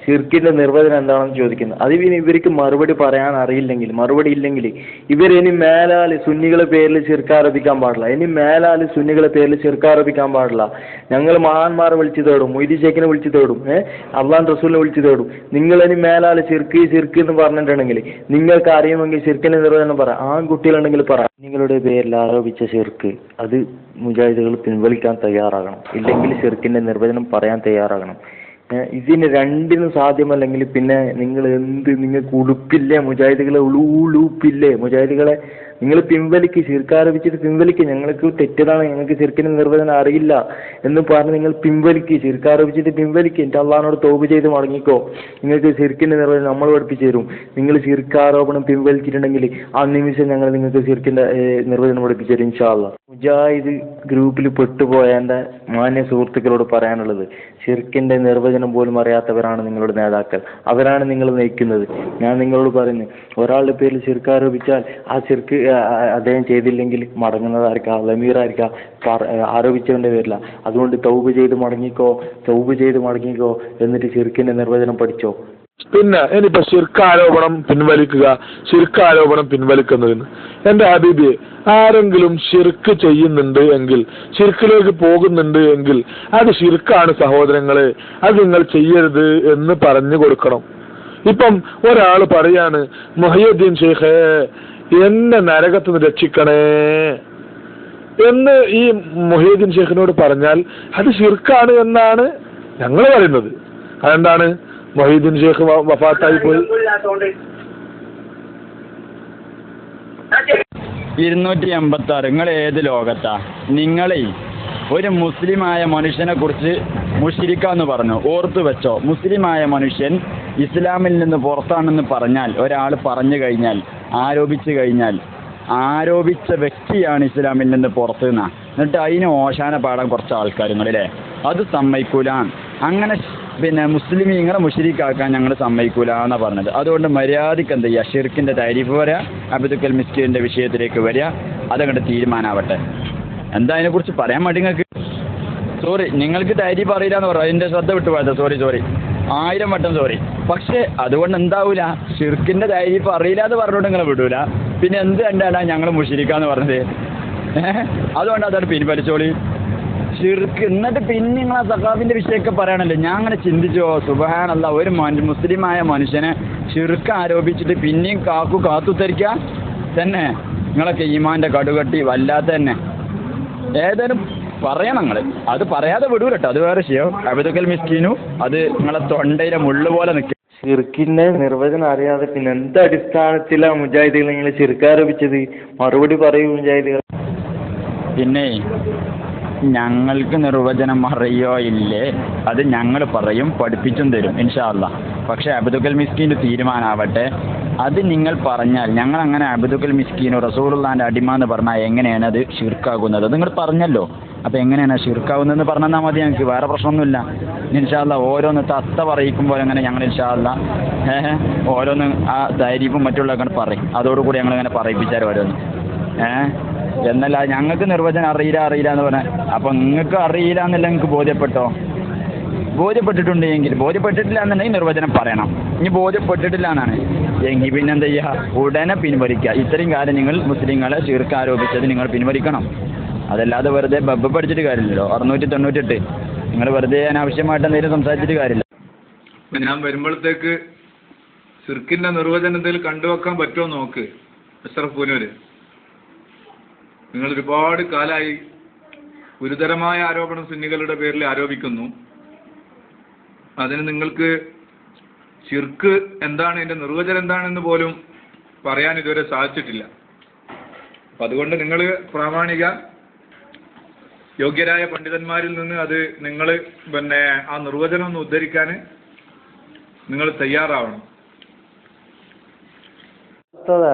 ഷിർക്കിന്റെ നിർവചനം എന്താണെന്ന് ചോദിക്കുന്നത്. അത് ഇവർക്ക് മറുപടി പറയാൻ അറിയില്ലെങ്കിൽ, മറുപടി ഇല്ലെങ്കിൽ ഇവരിനി മേലാൽ സുന്നികളെ പേരിൽ ഷിർക്കാരോപിക്കാൻ പാടില്ല. ഇനി മേലാൽ സുന്നികളെ പേരിൽ ഷിർക്കാരോപിക്കാൻ പാടില്ല. ഞങ്ങൾ മഹാന്മാരെ വിളിച്ചു തേടും, മൊയ്തി ഷേഖിനെ വിളിച്ചു തേടും, അള്ളാഹ് റസൂലിനെ വിളിച്ചു തേടും. നിങ്ങൾ ഇനി മേലാൽ ഷിർക്ക് എന്ന് പറഞ്ഞിട്ടുണ്ടെങ്കിൽ നിങ്ങൾക്ക് അറിയുമെങ്കിൽ ഷിർക്കിന്റെ നിർവചനം പറ. ആൺകുട്ടികളുണ്ടെങ്കിൽ പറ. നിങ്ങളുടെ പേരിൽ ആരോപിച്ച ഷിർക്ക് അത് മുജാഹിദുകൾ പിൻവലിക്കാൻ തയ്യാറാകണം. ഇല്ലെങ്കിൽ ഷിർക്കിന്റെ നിർവചനം പറയാൻ തയ്യാറാകണം. ഇതിന് രണ്ടിനും സാധ്യമല്ലെങ്കിൽ പിന്നെ നിങ്ങൾക്ക് ഉളുപ്പില്ലേ മുജാഹിദുകളെ? ഉളുപ്പില്ലേ മുജാഹിദുകളെ? നിങ്ങൾ പിൻവലിക്ക്, ശിർക്കാരോപിച്ചിട്ട് പിൻവലിക്ക്. ഞങ്ങൾക്ക് തെറ്റതാണ്, ഞങ്ങൾക്ക് ശിർക്കിന്റെ നിർവചനം അറിയില്ല എന്ന് പറഞ്ഞ് നിങ്ങൾ പിൻവലിക്ക്, ശിർക്കാരോപിച്ചിട്ട് പിൻവലിക്ക്. എന്നിട്ട് അള്ളാഹിനോട് തൗബ ചെയ്ത് മടങ്ങിക്കോ. നിങ്ങൾക്ക് ശിർക്കിന്റെ നിർവചനം നമ്മൾ പഠിപ്പിച്ചു തരും. നിങ്ങൾ ശിർക്കാരോപണം പിൻവലിച്ചിട്ടുണ്ടെങ്കിൽ ആ നിമിഷം ഞങ്ങൾ നിങ്ങൾക്ക് ശിർക്കിന്റെ നിർവചനം പഠിപ്പിച്ചു തരും ഇൻഷാ അല്ലാഹ്. മുജാഹിദ് ഗ്രൂപ്പിൽ പെട്ടുപോയ എൻ്റെ മാന്യ സുഹൃത്തുക്കളോട് പറയാനുള്ളത്, ഷിർക്കിന്റെ നിർവചനം പോലും അറിയാത്തവരാണ് നിങ്ങളുടെ നേതാക്കൾ. അവരാണ് നിങ്ങൾ നയിക്കുന്നത്. ഞാൻ നിങ്ങളോട് പറയുന്നത്, ഒരാളുടെ പേരിൽ ഷിർക്ക് ആരോപിച്ചാൽ ആ ഷിർക്ക് അദ്ദേഹം ചെയ്തില്ലെങ്കിൽ മടങ്ങുന്നതായിരിക്കാം, ലമീറായിരിക്കാം, ആരോപിച്ചവന്റെ പേരില്ല. അതുകൊണ്ട് തൗബ ചെയ്ത് മടങ്ങിക്കോ എന്നിട്ട് ഷിർക്കിന്റെ നിർവചനം പഠിച്ചോ. പിന്നെ ഇനിയിപ്പോ ശിർക്കാരോപണം പിൻവലിക്കുന്നതിന് എന്റെ ഹബീബിയെ, ആരെങ്കിലും ഷിർക്ക് ചെയ്യുന്നുണ്ട് എങ്കിൽ, ഷിർക്കിലേക്ക് പോകുന്നുണ്ട് എങ്കിൽ അത് ഷിർക്കാണ് സഹോദരങ്ങളെ, അത് നിങ്ങൾ ചെയ്യരുത് എന്ന് പറഞ്ഞു കൊടുക്കണം. ഇപ്പം ഒരാൾ പറയാണ്, മുഹയ്യദ്ദീൻ ഷെയ്ഖേ എന്നെ നരകത്ത് നിന്ന് രക്ഷിക്കണേ എന്ന് ഈ മുഹയ്യദ്ദീൻ ഷെയ്ഖിനോട് പറഞ്ഞാൽ അത് ഷിർക്കാണ് എന്നാണ് ഞങ്ങൾ പറയുന്നത്. അതെന്താണ്? മുഹയ്യദ്ദീൻ ഷെയ്ഖ് വഫാത്തായി പോയി. 286 നിങ്ങൾ ഏത് ലോകത്താ? നിങ്ങളെ ഒരു മുസ്ലിമായ മനുഷ്യനെ കുറിച്ച് മുശ്രിക്കാന്ന് പറഞ്ഞു, ഓർത്തു വെച്ചോ. മുസ്ലിമായ മനുഷ്യൻ ഇസ്ലാമിൽ നിന്ന് പുറത്താണെന്ന് പറഞ്ഞാൽ, ഒരാൾ പറഞ്ഞു കഴിഞ്ഞാൽ, ആരോപിച്ച വ്യക്തിയാണ് ഇസ്ലാമിൽ നിന്ന് പുറത്ത് നിന്നാ, എന്നിട്ട് അതിന് ഓശാന പാടാൻ കുറച്ച് ആൾക്കാരുങ്ങളില്ലേ, അത് സമ്മതിക്കൂല. അങ്ങനെ പിന്നെ മുസ്ലിമീങ്ങളെ മുശ്രിക്കാക്കാൻ ഞങ്ങൾ സമ്മതിക്കൂല എന്നാണ് പറഞ്ഞത്. അതുകൊണ്ട് മര്യാദയ്ക്ക് എന്ത് ചെയ്യുക, ഷിർക്കിന്റെ താരിഫ് വരിക, അബ്ദുൽ മിസ്കീന്റെ വിഷയത്തിലേക്ക് വരിക, അതങ്ങോട്ട് തീരുമാനാവട്ടെ. എന്താ അതിനെക്കുറിച്ച് പറയാൻ മതി നിങ്ങൾക്ക്? സോറി, നിങ്ങൾക്ക് താരിഫ് അറിയില്ല എന്ന് പറഞ്ഞു, അതിന്റെ ശ്രദ്ധ വിട്ടുപോയത്. സോറി 1000 വട്ടം സോറി. പക്ഷെ അതുകൊണ്ട് എന്താവൂല, ഷിർക്കിന്റെ താരിഫ് അറിയില്ല എന്ന് പറഞ്ഞുകൊണ്ട് നിങ്ങൾ വിടൂല. പിന്നെ എന്ത് കണ്ടാലാ ഞങ്ങൾ മുശ്രിക്കാന്ന് പറഞ്ഞത്? അതുകൊണ്ട് അതാണ് പിൻവലിച്ചോളി. ഷിർക്ക്. എന്നിട്ട് പിന്നെ നിങ്ങൾ ആ സഖാഫിന്റെ വിഷയമൊക്കെ പറയണല്ലോ. ഞാൻ അങ്ങനെ ചിന്തിച്ചോ, സുബ്ഹാനല്ലാഹ്, ഒരു മുസ്ലിമായ മനുഷ്യനെ ഷിർക്ക് ആരോപിച്ചിട്ട് പിന്നെയും കാത്തുത്തരിക്കുക തന്നെ. നിങ്ങളൊക്കെ ഈമാന്റെ കടുകട്ടി വല്ലാത്ത തന്നെ. ഏതായാലും പറയണം നിങ്ങൾ, അത് പറയാതെ വിടൂലട്ടോ, അത് വേറെ വിഷയം. അബ്ദുൽ മിസ്കീനു അത് നിങ്ങളെ തൊണ്ടയിലെ മുള്ളു പോലെ നിൽക്കും. ഷിർക്കിന്റെ നിർവചനം അറിയാതെ പിന്നെ എന്ത് അടിസ്ഥാനത്തിലാണ് മുജാഹിദുകൾ നിങ്ങൾ ഷിർക്ക് ആരോപിച്ചത്? മറുപടി പറയൂ മുജാഹിദുകൾ. പിന്നെ ഞങ്ങൾക്ക് നിർവചനം അറിയോ ഇല്ലേ, അത് ഞങ്ങൾ പറയും, പഠിപ്പിച്ചും തരും ഇൻഷാ അല്ലാഹ്. പക്ഷെ അബ്ദുൽ മിസ്കീൻ്റെ തീരുമാനമാവട്ടെ. അത് നിങ്ങൾ പറഞ്ഞാൽ ഞങ്ങൾ അങ്ങനെ അബ്ദുൽ മിസ്കീനോ റസൂലുള്ളാഹിന്റെ അടിമ എന്ന് പറഞ്ഞാൽ എങ്ങനെയാണ് അത് ഷിർക്കാകുന്നത് നിങ്ങൾ പറഞ്ഞല്ലോ. അപ്പോൾ എങ്ങനെയാണ് ഷിർക്കാവുന്നതെന്ന് പറഞ്ഞാൽ മതി, ഞങ്ങൾക്ക് വേറെ പ്രശ്നമൊന്നുമില്ല. ഇൻഷാ അല്ലാഹ് ഓരോന്ന് തത്ത പറയിക്കുമ്പോൾ അങ്ങനെ ഞങ്ങൾ ഇൻഷാ അല്ലാഹ് ഓരോന്ന് ആ ധൈര്യവും മറ്റുള്ളതൊക്കെ പറയും. അതോടുകൂടി ഞങ്ങളിങ്ങനെ പറയിപ്പിച്ചാൽ ഓരോന്ന് എന്നല്ല ഞങ്ങൾക്ക് നിർവചനം അറിയില്ല എന്ന് പറഞ്ഞാൽ. അപ്പം നിങ്ങൾക്ക് അറിയില്ല എന്നല്ല നിങ്ങൾക്ക് ബോധ്യപ്പെട്ടിട്ടുണ്ടെങ്കിൽ, ബോധ്യപ്പെട്ടിട്ടില്ല എന്നുണ്ടെങ്കിൽ നിർവചനം പറയണം. ഇനി ബോധ്യപ്പെട്ടിട്ടില്ല എന്നാണ് എങ്കിൽ പിന്നെ എന്താ ചെയ്യുക, ഉടനെ പിൻവലിക്കുക. ഇത്രയും കാലം നിങ്ങൾ മുസ്ലിങ്ങളെ ഷിർക്ക് ആരോപിച്ചത് നിങ്ങൾ പിൻവലിക്കണം. അതല്ലാതെ വെറുതെ ബബ്ബ് പഠിച്ചിട്ട് കാര്യമില്ലല്ലോ. 698 നിങ്ങൾ വെറുതെ അനാവശ്യമായിട്ട് എന്തെങ്കിലും സംസാരിച്ചിട്ട് കാര്യമില്ല. ഞാൻ വരുമ്പോഴത്തേക്ക് ഷിർക്കിന്റെ നിർവചനം എന്തെങ്കിലും കണ്ടുവെക്കാൻ പറ്റുമോ നോക്ക് അഷ്റഫ് പൂനൂര്. നിങ്ങൾ ഒരുപാട് കാലമായി ഗുരുതരമായ ആരോപണം സുന്നികളുടെ പേരിൽ ആരോപിക്കുന്നു. അതിന് നിങ്ങൾക്ക് ഷിർക്ക് എന്താണ്, അതിന്റെ നിർവചനം എന്താണെന്ന് പോലും പറയാൻ ഇതുവരെ സാധിച്ചിട്ടില്ല. അപ്പം അതുകൊണ്ട് നിങ്ങൾ പ്രാമാണിക യോഗ്യരായ പണ്ഡിതന്മാരിൽ നിന്ന് അത് നിങ്ങൾ പിന്നെ ആ നിർവചനം ഒന്ന് ഉദ്ധരിക്കാൻ നിങ്ങൾ തയ്യാറാവണം.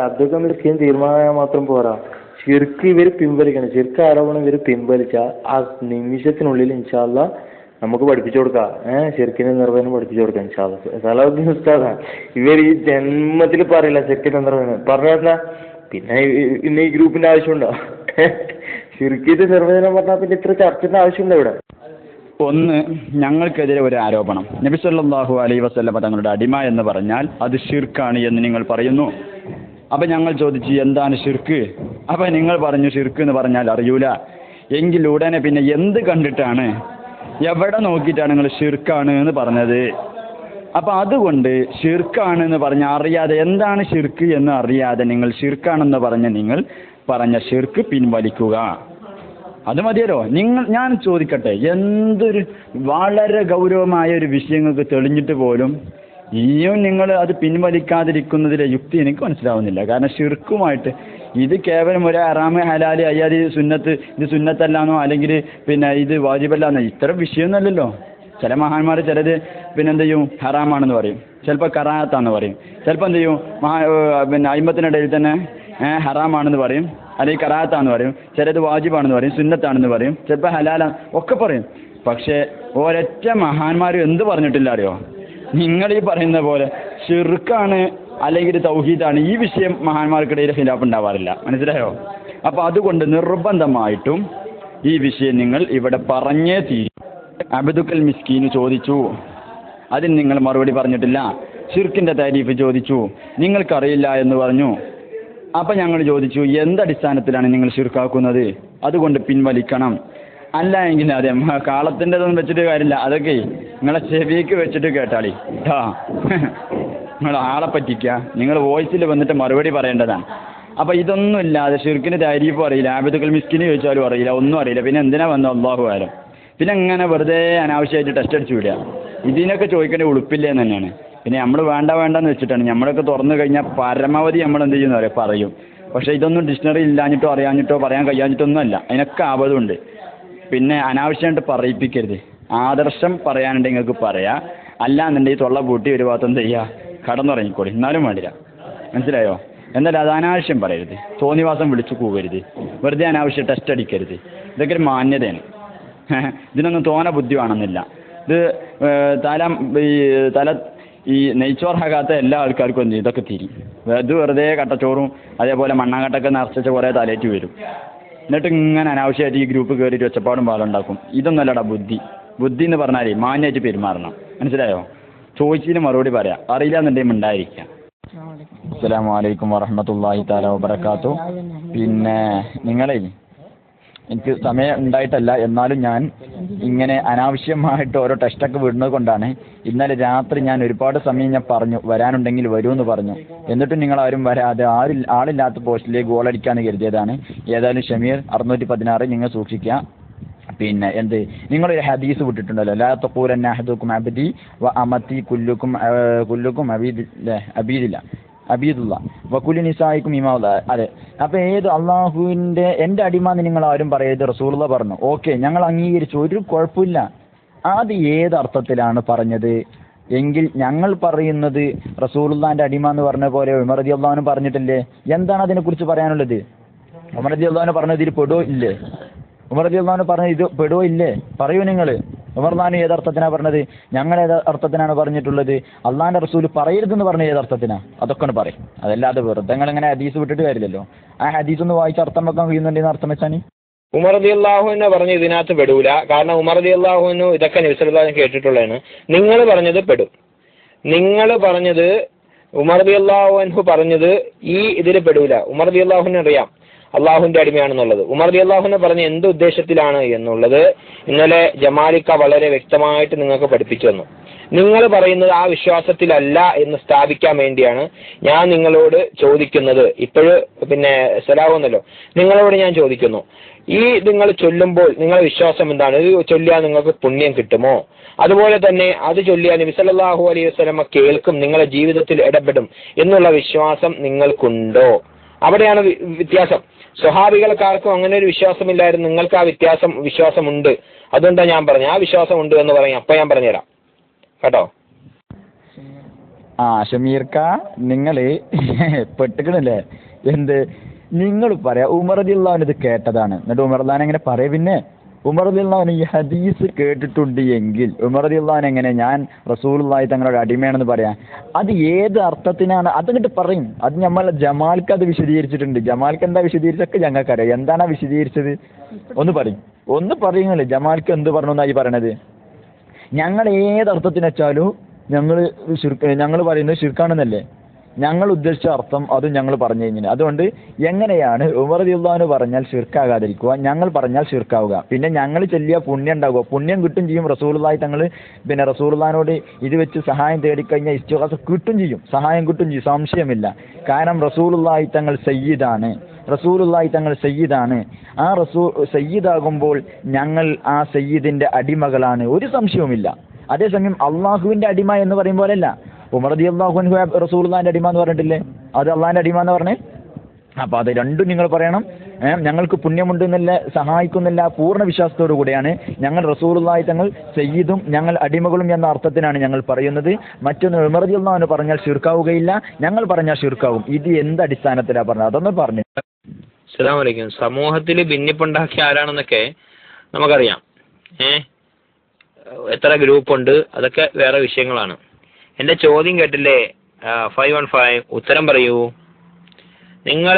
അബ്ദുൽ മിസ്കീൻ തീരുമാനം മാത്രം പോരാ, ഷിർക്ക് ഇവർ പിൻവലിക്കണം. ഷിർക്ക് ആരോപണം ഇവർ പിൻവലിച്ചാൽ ആ നിമിഷത്തിനുള്ളിൽ ഇൻഷാ അല്ലാഹ് നമുക്ക് പഠിപ്പിച്ചു കൊടുക്കാം. ഷിർക്കിന്റെ നിർവചനം പഠിപ്പിച്ചു കൊടുക്കാം ഇൻഷാ അല്ലാഹ്. സലാഹുദ്ദീൻ ഉസ്താദാ, ഇവർ ഈ ജന്മത്തിൽ പറയില്ല ഷിർക്കിന്റെ നിർവചനം പറഞ്ഞാൽ പിന്നെ ഇന്ന് ഈ ഗ്രൂപ്പിന്റെ ആവശ്യമുണ്ടോ? ഷിർക്കിന്റെ നിർവചനം പറഞ്ഞാൽ പിന്നെ ഇത്ര ചർച്ചയുടെ ആവശ്യമുണ്ടോ ഇവിടെ? ഒന്ന്, ഞങ്ങൾക്കെതിരെ ഒരു ആരോപണം, നബി സല്ലല്ലാഹു അലൈഹി വസല്ലം തങ്ങളുടെ അടിമ എന്ന് പറഞ്ഞാൽ അത് ഷിർക്കാണ് എന്ന് നിങ്ങൾ പറയുന്നു. അപ്പം ഞങ്ങൾ ചോദിച്ചു എന്താണ് ഷിർക്ക്? അപ്പം നിങ്ങൾ പറഞ്ഞു ഷിർക്ക് എന്ന് പറഞ്ഞാൽ അറിയൂല. എങ്കിൽ ഉടനെ പിന്നെ എന്ത് കണ്ടിട്ടാണ്, എവിടെ നോക്കിയിട്ടാണ് നിങ്ങൾ ഷിർക്കാണ് എന്ന് പറഞ്ഞത്? അപ്പം അതുകൊണ്ട് ഷിർക്കാണ് എന്ന് പറഞ്ഞാൽ അറിയാതെ, എന്താണ് ഷിർക്ക് എന്ന് അറിയാതെ നിങ്ങൾ ഷിർക്കാണെന്ന് നിങ്ങൾ പറഞ്ഞ ഷിർക്ക് പിൻവലിക്കുക. അത് മതിയല്ലോ. ഞാൻ ചോദിക്കട്ടെ, എന്തൊരു വളരെ ഗൗരവമായ ഒരു വിഷയങ്ങൾക്ക് തെളിഞ്ഞിട്ട് പോലും ഇനിയും നിങ്ങൾ അത് പിൻവലിക്കാതിരിക്കുന്നതിലെ യുക്തി എനിക്ക് മനസ്സിലാവുന്നില്ല. കാരണം ഷിർക്കുമായിട്ട് ഇത് കേവലം ഒരു ഹറാമ് ഹലാല് അയ്യാത് സുന്നത്ത്, ഇത് സുന്നത്തല്ലാന്നോ അല്ലെങ്കിൽ പിന്നെ ഇത് വാജിബല്ലാന്നോ, ഇത്തരം വിഷയമൊന്നുമല്ലല്ലോ. ചില മഹാന്മാർ ചിലത് പിന്നെന്ത് ചെയ്യും, ഹറാമാണെന്ന് പറയും, ചിലപ്പോൾ കറാഹത്താന്ന് പറയും, ചിലപ്പോൾ എന്ത് ചെയ്യും പിന്നെ അയിമത്തിനിടയിൽ തന്നെ ഹറാമാണെന്ന് പറയും, അല്ലെങ്കിൽ കറാഹത്താന്ന് പറയും, ചിലത് വാജിബാണെന്ന് പറയും, സുന്നത്താണെന്ന് പറയും, ചിലപ്പോൾ ഹലാലാണ് ഒക്കെ പറയും. പക്ഷേ ഒരൊറ്റ മഹാന്മാരും എന്ത് പറഞ്ഞിട്ടില്ല അറിയോ? നിങ്ങൾ ഈ പറയുന്ന പോലെ ഷിർക്കാണ് അല്ലെങ്കിൽ തൗഹീദാണ്, ഈ വിഷയം മഹാന്മാർക്കിടയിൽ ഖിലാഫ് ഉണ്ടാവാറില്ല. മനസ്സിലായോ? അപ്പോൾ അതുകൊണ്ട് നിർബന്ധമായിട്ടും ഈ വിഷയം നിങ്ങൾ ഇവിടെ പറഞ്ഞേ തീരും. അബ്ദുൽ മിസ്കീന് ചോദിച്ചു, അതിന് നിങ്ങൾ മറുപടി പറഞ്ഞിട്ടില്ല. ഷിർക്കിന്റെ താരീഫ് ചോദിച്ചു, നിങ്ങൾക്കറിയില്ല എന്ന് പറഞ്ഞു. അപ്പം ഞങ്ങൾ ചോദിച്ചു എന്തടിസ്ഥാനത്തിലാണ് നിങ്ങൾ ഷിർക്കാക്കുന്നത്, അതുകൊണ്ട് പിൻവലിക്കണം. അല്ല എങ്കിൽ അതെ കാളത്തിൻ്റെതൊന്നും വെച്ചിട്ട് കാര്യമില്ല, അതൊക്കെ നിങ്ങളെ ചെവിക്ക് വെച്ചിട്ട് കേട്ടാളി കേട്ടാ. നിങ്ങൾ ആളെ പറ്റിക്കുക, നിങ്ങൾ വോയിസിൽ വന്നിട്ട് മറുപടി പറയേണ്ടതാണ്. അപ്പം ഇതൊന്നും ഇല്ലാതെ ഷിർക്കിന് താരീഫ് അറിയില്ല, അബ്ദുൽ മിസ്കിന് ചോദിച്ചാലും അറിയില്ല, ഒന്നും അറിയില്ല, പിന്നെ എന്തിനാ വന്നു അല്ലാഹു ആലം. പിന്നെ ഇങ്ങനെ വെറുതെ അനാവശ്യമായിട്ട് ടെസ്റ്റ് അടിച്ചു വിടുക. ഇതിനൊക്കെ ചോദിക്കേണ്ട ഉളുപ്പില്ലേന്ന് തന്നെയാണ്. പിന്നെ നമ്മൾ വേണ്ടെന്ന് വെച്ചിട്ടാണ്. നമ്മളൊക്കെ തുറന്നു കഴിഞ്ഞാൽ പരമാവധി നമ്മൾ എന്ത് ചെയ്യുന്ന പറയും. പക്ഷേ ഇതൊന്നും ഡിക്ഷണറി ഇല്ലാഞ്ഞിട്ടോ അറിയാഞ്ഞിട്ടോ പറയാൻ കഴിയാഞ്ഞിട്ടൊന്നും അല്ല, അതിനൊക്കെ ആപതുണ്ട്. പിന്നെ അനാവശ്യമായിട്ട് പറയിപ്പിക്കരുത്. ആദർശം പറയാനുണ്ടെങ്കിൽ നിങ്ങൾക്ക് പറയാം, അല്ലാന്നുണ്ടെങ്കിൽ തൊള്ള പൂട്ടി ഒരു ഭാഗത്ത് എന്ത് ചെയ്യുക, കടന്നുറങ്ങിക്കോളി, എന്നാലും വേണ്ടില്ല. മനസ്സിലായോ? എന്നാലും അത് അനാവശ്യം പറയരുത്, തോന്നിവാസം വിളിച്ചു കൂവരുത്, വെറുതെ അനാവശ്യം ടെസ്റ്റ് അടിക്കരുത്. ഇതൊക്കെ ഒരു മാന്യതയാണ്. ഇതിനൊന്നും തോന ബുദ്ധി വേണമെന്നില്ല. ഇത് തല ഈ നെയ്ച്ചോറാകാത്ത എല്ലാ ആൾക്കാർക്കും എന്ത് ഇതൊക്കെ തിരിയും. ഇത് വെറുതെ കട്ടച്ചോറും അതേപോലെ മണ്ണാങ്കട്ടൊക്കെ നിറച്ച കുറേ തലേറ്റ് വരും. എന്നിട്ട് ഇങ്ങനെ അനാവശ്യമായിട്ട് ഈ ഗ്രൂപ്പ് കയറിയിട്ട് ഒച്ചപ്പാടും പാടുണ്ടാക്കും. ഇതൊന്നുമല്ലടാ ബുദ്ധി. ബുദ്ധി എന്ന് പറഞ്ഞാൽ മാന്യമായിട്ട് പെരുമാറണം. മനസ്സിലായോ? ചോദിച്ചതിന് മറുപടി പറയാം, അറിയില്ല എന്നുണ്ടെങ്കിൽ ഉണ്ടായിരിക്കാം. അസ്സലാമു അലൈക്കും വറഹ്മത്തുള്ളാഹി തആല വബറകാതുഹു. പിന്നെ നിങ്ങളെ എനിക്ക് സമയം ഉണ്ടായിട്ടല്ല, എന്നാലും ഞാൻ ഇങ്ങനെ അനാവശ്യമായിട്ട് ഓരോ ടെസ്റ്റൊക്കെ വിടുന്നത് കൊണ്ടാണ്. ഇന്നലെ രാത്രി ഞാൻ ഒരുപാട് സമയം ഞാൻ പറഞ്ഞു വരാനുണ്ടെങ്കിൽ വരൂന്ന് പറഞ്ഞു. എന്നിട്ടും നിങ്ങൾ ആരും വരാതെ ആളില്ലാത്ത പോസ്റ്റിലേക്ക് ഗോളടിക്കാന്ന് കരുതിയതാണ്. ഏതായാലും ഷമീർ 616 നിങ്ങൾ സൂക്ഷിക്കുക. പിന്നെ എന്ത്, നിങ്ങളൊരു ഹദീസ് വിട്ടിട്ടുണ്ടല്ലോ, ലാ തഖൂലന്ന അഹദുക്കും അബ്ദി വ അമതി കുല്ലുക്കും അബീദില്ല അബീദുള്ള വകുലി നിസായിക്കും ഇമാവുള്ള. അതെ, അപ്പൊ ഏത് അള്ളാഹുവിന്റെ എന്റെ അടിമാന്ന് നിങ്ങൾ ആരും പറയരുത് റസൂലുള്ള പറഞ്ഞു. ഓക്കെ, ഞങ്ങൾ അംഗീകരിച്ചു, ഒരു കുഴപ്പമില്ല. അത് ഏത് അർത്ഥത്തിലാണ് പറഞ്ഞത് എങ്കിൽ ഞങ്ങൾ പറയുന്നത് റസൂലുള്ളാന്റെ അടിമ എന്ന് പറഞ്ഞ പോലെ ഉമർ റളിയല്ലാഹു പറഞ്ഞിട്ടില്ലേ? എന്താണ് അതിനെക്കുറിച്ച് പറയാനുള്ളത്? ഉമർ റളിയല്ലാഹു പറഞ്ഞത് ഇതിൽ പെടോ ഇല്ലേ? ഉമർ റളിയല്ലാഹു പറഞ്ഞത് ഇത് പെടോ ഇല്ലേ? പറയൂ നിങ്ങൾ. ഉമർ റളിയല്ലാഹു ഏതർത്ഥത്തിനാണ് പറഞ്ഞത്? ഞങ്ങൾ ഏത് അർത്ഥത്തിനാണ് പറഞ്ഞിട്ടുള്ളത്? അള്ളാന്റെ റസൂൽ പറയരുതെന്ന് പറഞ്ഞ ഏതർത്ഥത്തിനാ? അതൊക്കെ ഒന്ന് പറയും. അതല്ലാതെ വെറുതെ നിങ്ങൾ ഇങ്ങനെ ഹദീസ് വിട്ടിട്ട് കാര്യമില്ലല്ലോ. ആ ഹദീസ് ഒന്ന് വായിച്ച് അർത്ഥം വെക്കാൻ കഴിയുന്നുണ്ടെന്ന് അർത്ഥം വെച്ചാൽ ഉമർ റളിയല്ലാഹുവിനെ പറഞ്ഞ് ഇതിനകത്ത് പെടൂല. കാരണം ഉമർ റളിയല്ലാഹുവിന് ഇതൊക്കെ നബി സല്ലല്ലാഹു അലൈഹി വസല്ലം കേട്ടിട്ടുള്ളതാണ്. നിങ്ങൾ പറഞ്ഞത് പെടും. നിങ്ങൾ പറഞ്ഞത് ഉമർ റളിയല്ലാഹു പറഞ്ഞത് ഈ ഇതിൽ പെടൂല. ഉമർ റളിയല്ലാഹുവിന് അറിയാം അള്ളാഹുവിന്റെ അടിമയാണെന്നുള്ളത്. ഉമർ റളിയല്ലാഹുവിനെ പറഞ്ഞ എന്ത് ഉദ്ദേശത്തിലാണ് എന്നുള്ളത് ഇന്നലെ ജമാലിക്ക വളരെ വ്യക്തമായിട്ട് നിങ്ങൾക്ക് പഠിപ്പിച്ചു തന്നു. നിങ്ങൾ പറയുന്നത് ആ വിശ്വാസത്തിലല്ല എന്ന് സ്ഥാപിക്കാൻ വേണ്ടിയാണ് ഞാൻ നിങ്ങളോട് ചോദിക്കുന്നത്. ഇപ്പോഴ് പിന്നെ സലാഹുന്നല്ലോ, നിങ്ങളോട് ഞാൻ ചോദിക്കുന്നു, ഈ നിങ്ങൾ ചൊല്ലുമ്പോൾ നിങ്ങളുടെ വിശ്വാസം എന്താണ്? ഇത് ചൊല്ലിയാൽ നിങ്ങൾക്ക് പുണ്യം കിട്ടുമോ? അതുപോലെ തന്നെ അത് ചൊല്ലിയാൽ നബി സല്ലല്ലാഹു അലൈഹി വസല്ലം കേൾക്കും, നിങ്ങളുടെ ജീവിതത്തിൽ ഇടപെടും എന്നുള്ള വിശ്വാസം നിങ്ങൾക്കുണ്ടോ? അവിടെയാണ് വ്യത്യാസം. സ്വഹാബികൾക്കാർക്കും അങ്ങനെ ഒരു വിശ്വാസമില്ലായിരുന്നു. നിങ്ങൾക്ക് ആ വിശ്വാസമുണ്ട്. അതുകൊണ്ടാണ് ഞാൻ പറഞ്ഞു ആ വിശ്വാസമുണ്ട് എന്ന് പറയും. അപ്പൊ ഞാൻ പറഞ്ഞുതരാം കേട്ടോ. ഷമീർക്ക, നിങ്ങള് പെട്ടുകണല്ലേ? എന്ത് നിങ്ങൾ പറയാ ഉമർ റളിയല്ലാഹു ഇത് കേട്ടതാണ്, എന്നിട്ട് ഉമർ റളിയല്ലാഹു എങ്ങനെ പറയാ? പിന്നെ ഉമർ റളിയല്ലാഹു ഈ ഹദീസ് കേട്ടിട്ടുണ്ട് എങ്കിൽ ഉമർ റളിയല്ലാഹു എങ്ങനെ ഞാൻ റസൂലുള്ളാഹി തങ്ങളുടെ അടിമയാണെന്ന് പറയാം? അത് ഏത് അർത്ഥത്തിനാണ്? അതങ്ങോട്ട് പറയും. അത് നമ്മൾ ജമാൽക്ക് അത് വിശദീകരിച്ചിട്ടുണ്ട്. ജമാൽക്ക് എന്താ വിശദീകരിച്ചൊക്കെ ഞങ്ങൾക്കറിയാം. എന്താണ് വിശദീകരിച്ചത്? ഒന്ന് പറയുങ്ങള്. ജമാൽക്ക് എന്ത് പറഞ്ഞു എന്നായി പറയണത്? ഞങ്ങൾ ഏതർത്ഥത്തിന് വെച്ചാലും ഞങ്ങൾ പറയുന്നത് ശിർക്കാണെന്നല്ലേ ഞങ്ങൾ ഉദ്ദേശിച്ച അർത്ഥം, അതും ഞങ്ങൾ പറഞ്ഞു കഴിഞ്ഞാൽ. അതുകൊണ്ട് എങ്ങനെയാണ് ഉമർ റളിയല്ലാഹു പറഞ്ഞാൽ ശിർക്കാകാതിരിക്കുക, ഞങ്ങൾ പറഞ്ഞാൽ ശിർക്കാവുക? പിന്നെ ഞങ്ങൾ ചെല്ലിയ പുണ്യം ഉണ്ടാവുക, പുണ്യം കിട്ടും ചെയ്യും. റസൂലുള്ളാഹി തങ്ങൾ പിന്നെ റസൂലുള്ളാഹിനോട് ഇത് വെച്ച് സഹായം തേടിക്കഴിഞ്ഞാൽ ഇസ്തിഗാസ കിട്ടും ചെയ്യും, സഹായം കിട്ടും ചെയ്യും, സംശയമില്ല. കാരണം റസൂലുള്ളാഹി തങ്ങൾ സയ്യിദാണ്. ആ സയ്യിദാകുമ്പോൾ ഞങ്ങൾ ആ സയ്യിദിന്റെ അടിമകളാണ്, ഒരു സംശയവുമില്ല. അതേസമയം അള്ളാഹുവിന്റെ അടിമ എന്ന് പറയും പോലെയല്ല. ഉമർ റളിയല്ലാഹു അൻഹു റസൂലുള്ളാഹിന്റെ അടിമ എന്ന് പറഞ്ഞിട്ടില്ലേ? അത് അള്ളാഹിന്റെ അടിമ എന്ന് പറഞ്ഞേ. അപ്പൊ അത് രണ്ടും നിങ്ങൾ പറയണം. ഞങ്ങൾക്ക് പുണ്യമുണ്ടെന്നല്ല, സഹായിക്കുന്നില്ല, പൂർണ്ണ വിശ്വാസത്തോടു കൂടിയാണ് ഞങ്ങൾ റസൂലുള്ളാഹി തങ്ങൾ സയ്യിദും ഞങ്ങൾ അടിമകളും എന്ന അർത്ഥത്തിനാണ് ഞങ്ങൾ പറയുന്നത്. മറ്റൊന്ന് ഉമർ റളിയല്ലാഹു അൻഹു പറഞ്ഞാൽ ശിർക്കാവുകയില്ല, ഞങ്ങൾ പറഞ്ഞാൽ ശിർക്കാവും. ഇത് എന്ത് അടിസ്ഥാനത്തിലാണ് പറഞ്ഞത്? അതൊന്നും പറഞ്ഞു. അസ്സലാമു അലൈക്കും. സമൂഹത്തിൽ ഭിന്നിപ്പുണ്ടാക്കിയ ആരാണെന്നൊക്കെ നമുക്കറിയാം. എത്ര ഗ്രൂപ്പുണ്ട് അതൊക്കെ വേറെ വിഷയങ്ങളാണ്. എന്റെ ചോദ്യം കേട്ടില്ലേ? 515 ഉത്തരം പറയൂ. നിങ്ങൾ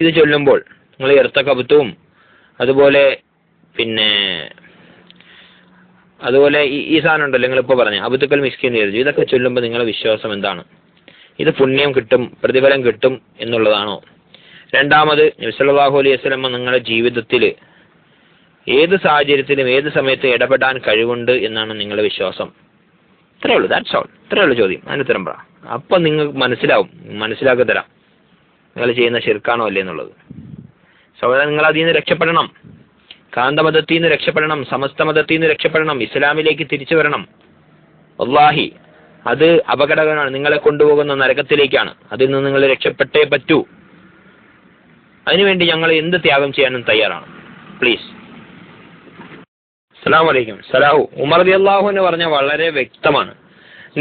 ഇത് ചൊല്ലുമ്പോൾ നിങ്ങൾ ഇർത്തഖബത്തും അതുപോലെ ഈ സാധനം ഉണ്ടല്ലോ നിങ്ങളിപ്പോൾ പറഞ്ഞ അബുത്തുക്കൽ മിസ്കിൻ എഴുതി, ഇതൊക്കെ ചൊല്ലുമ്പോൾ നിങ്ങളുടെ വിശ്വാസം എന്താണ്? ഇത് പുണ്യം കിട്ടും, പ്രതിഫലം കിട്ടും എന്നുള്ളതാണോ? രണ്ടാമത് നബി സല്ലല്ലാഹു അലൈഹി വസല്ലം നിങ്ങളുടെ ജീവിതത്തിൽ ഏത് സാഹചര്യത്തിലും ഏത് സമയത്തും ഇടപെടാൻ കഴിവുണ്ട് എന്നാണ് നിങ്ങളുടെ വിശ്വാസം? ഇത്രേ ഉള്ളൂ, ദാറ്റ്സ് ഓൾ. ഇത്രേ ഉള്ളൂ ചോദ്യം. അതിന് ഉത്തരം പറ. അപ്പം നിങ്ങൾക്ക് മനസ്സിലാക്കി തരാം നിങ്ങൾ ചെയ്യുന്ന ശിർക്കാണോ അല്ലേ എന്നുള്ളത്. സഹോദരൻ, നിങ്ങൾ അതിൽ നിന്ന് രക്ഷപ്പെടണം. കാന്തമതത്തിൽ നിന്ന് രക്ഷപ്പെടണം, സമസ്ത മതത്തിൽ നിന്ന് രക്ഷപ്പെടണം, ഇസ്ലാമിലേക്ക് തിരിച്ചു വരണം. വല്ലാഹി അത് അപകടകരമാണ്, നിങ്ങളെ കൊണ്ടുപോകുന്ന നരകത്തിലേക്കാണ്. അതിൽ നിന്ന് നിങ്ങൾ രക്ഷപ്പെട്ടേ പറ്റൂ. അതിനുവേണ്ടി ഞങ്ങൾ എന്ത് ത്യാഗം ചെയ്യാനും തയ്യാറാണ്. പ്ലീസ്. അസ്സലാമു അലൈക്കും. സലാഹു ഉമർ റളിയല്ലാഹു അൻഹു പറഞ്ഞ വളരെ വ്യക്തമാണ്.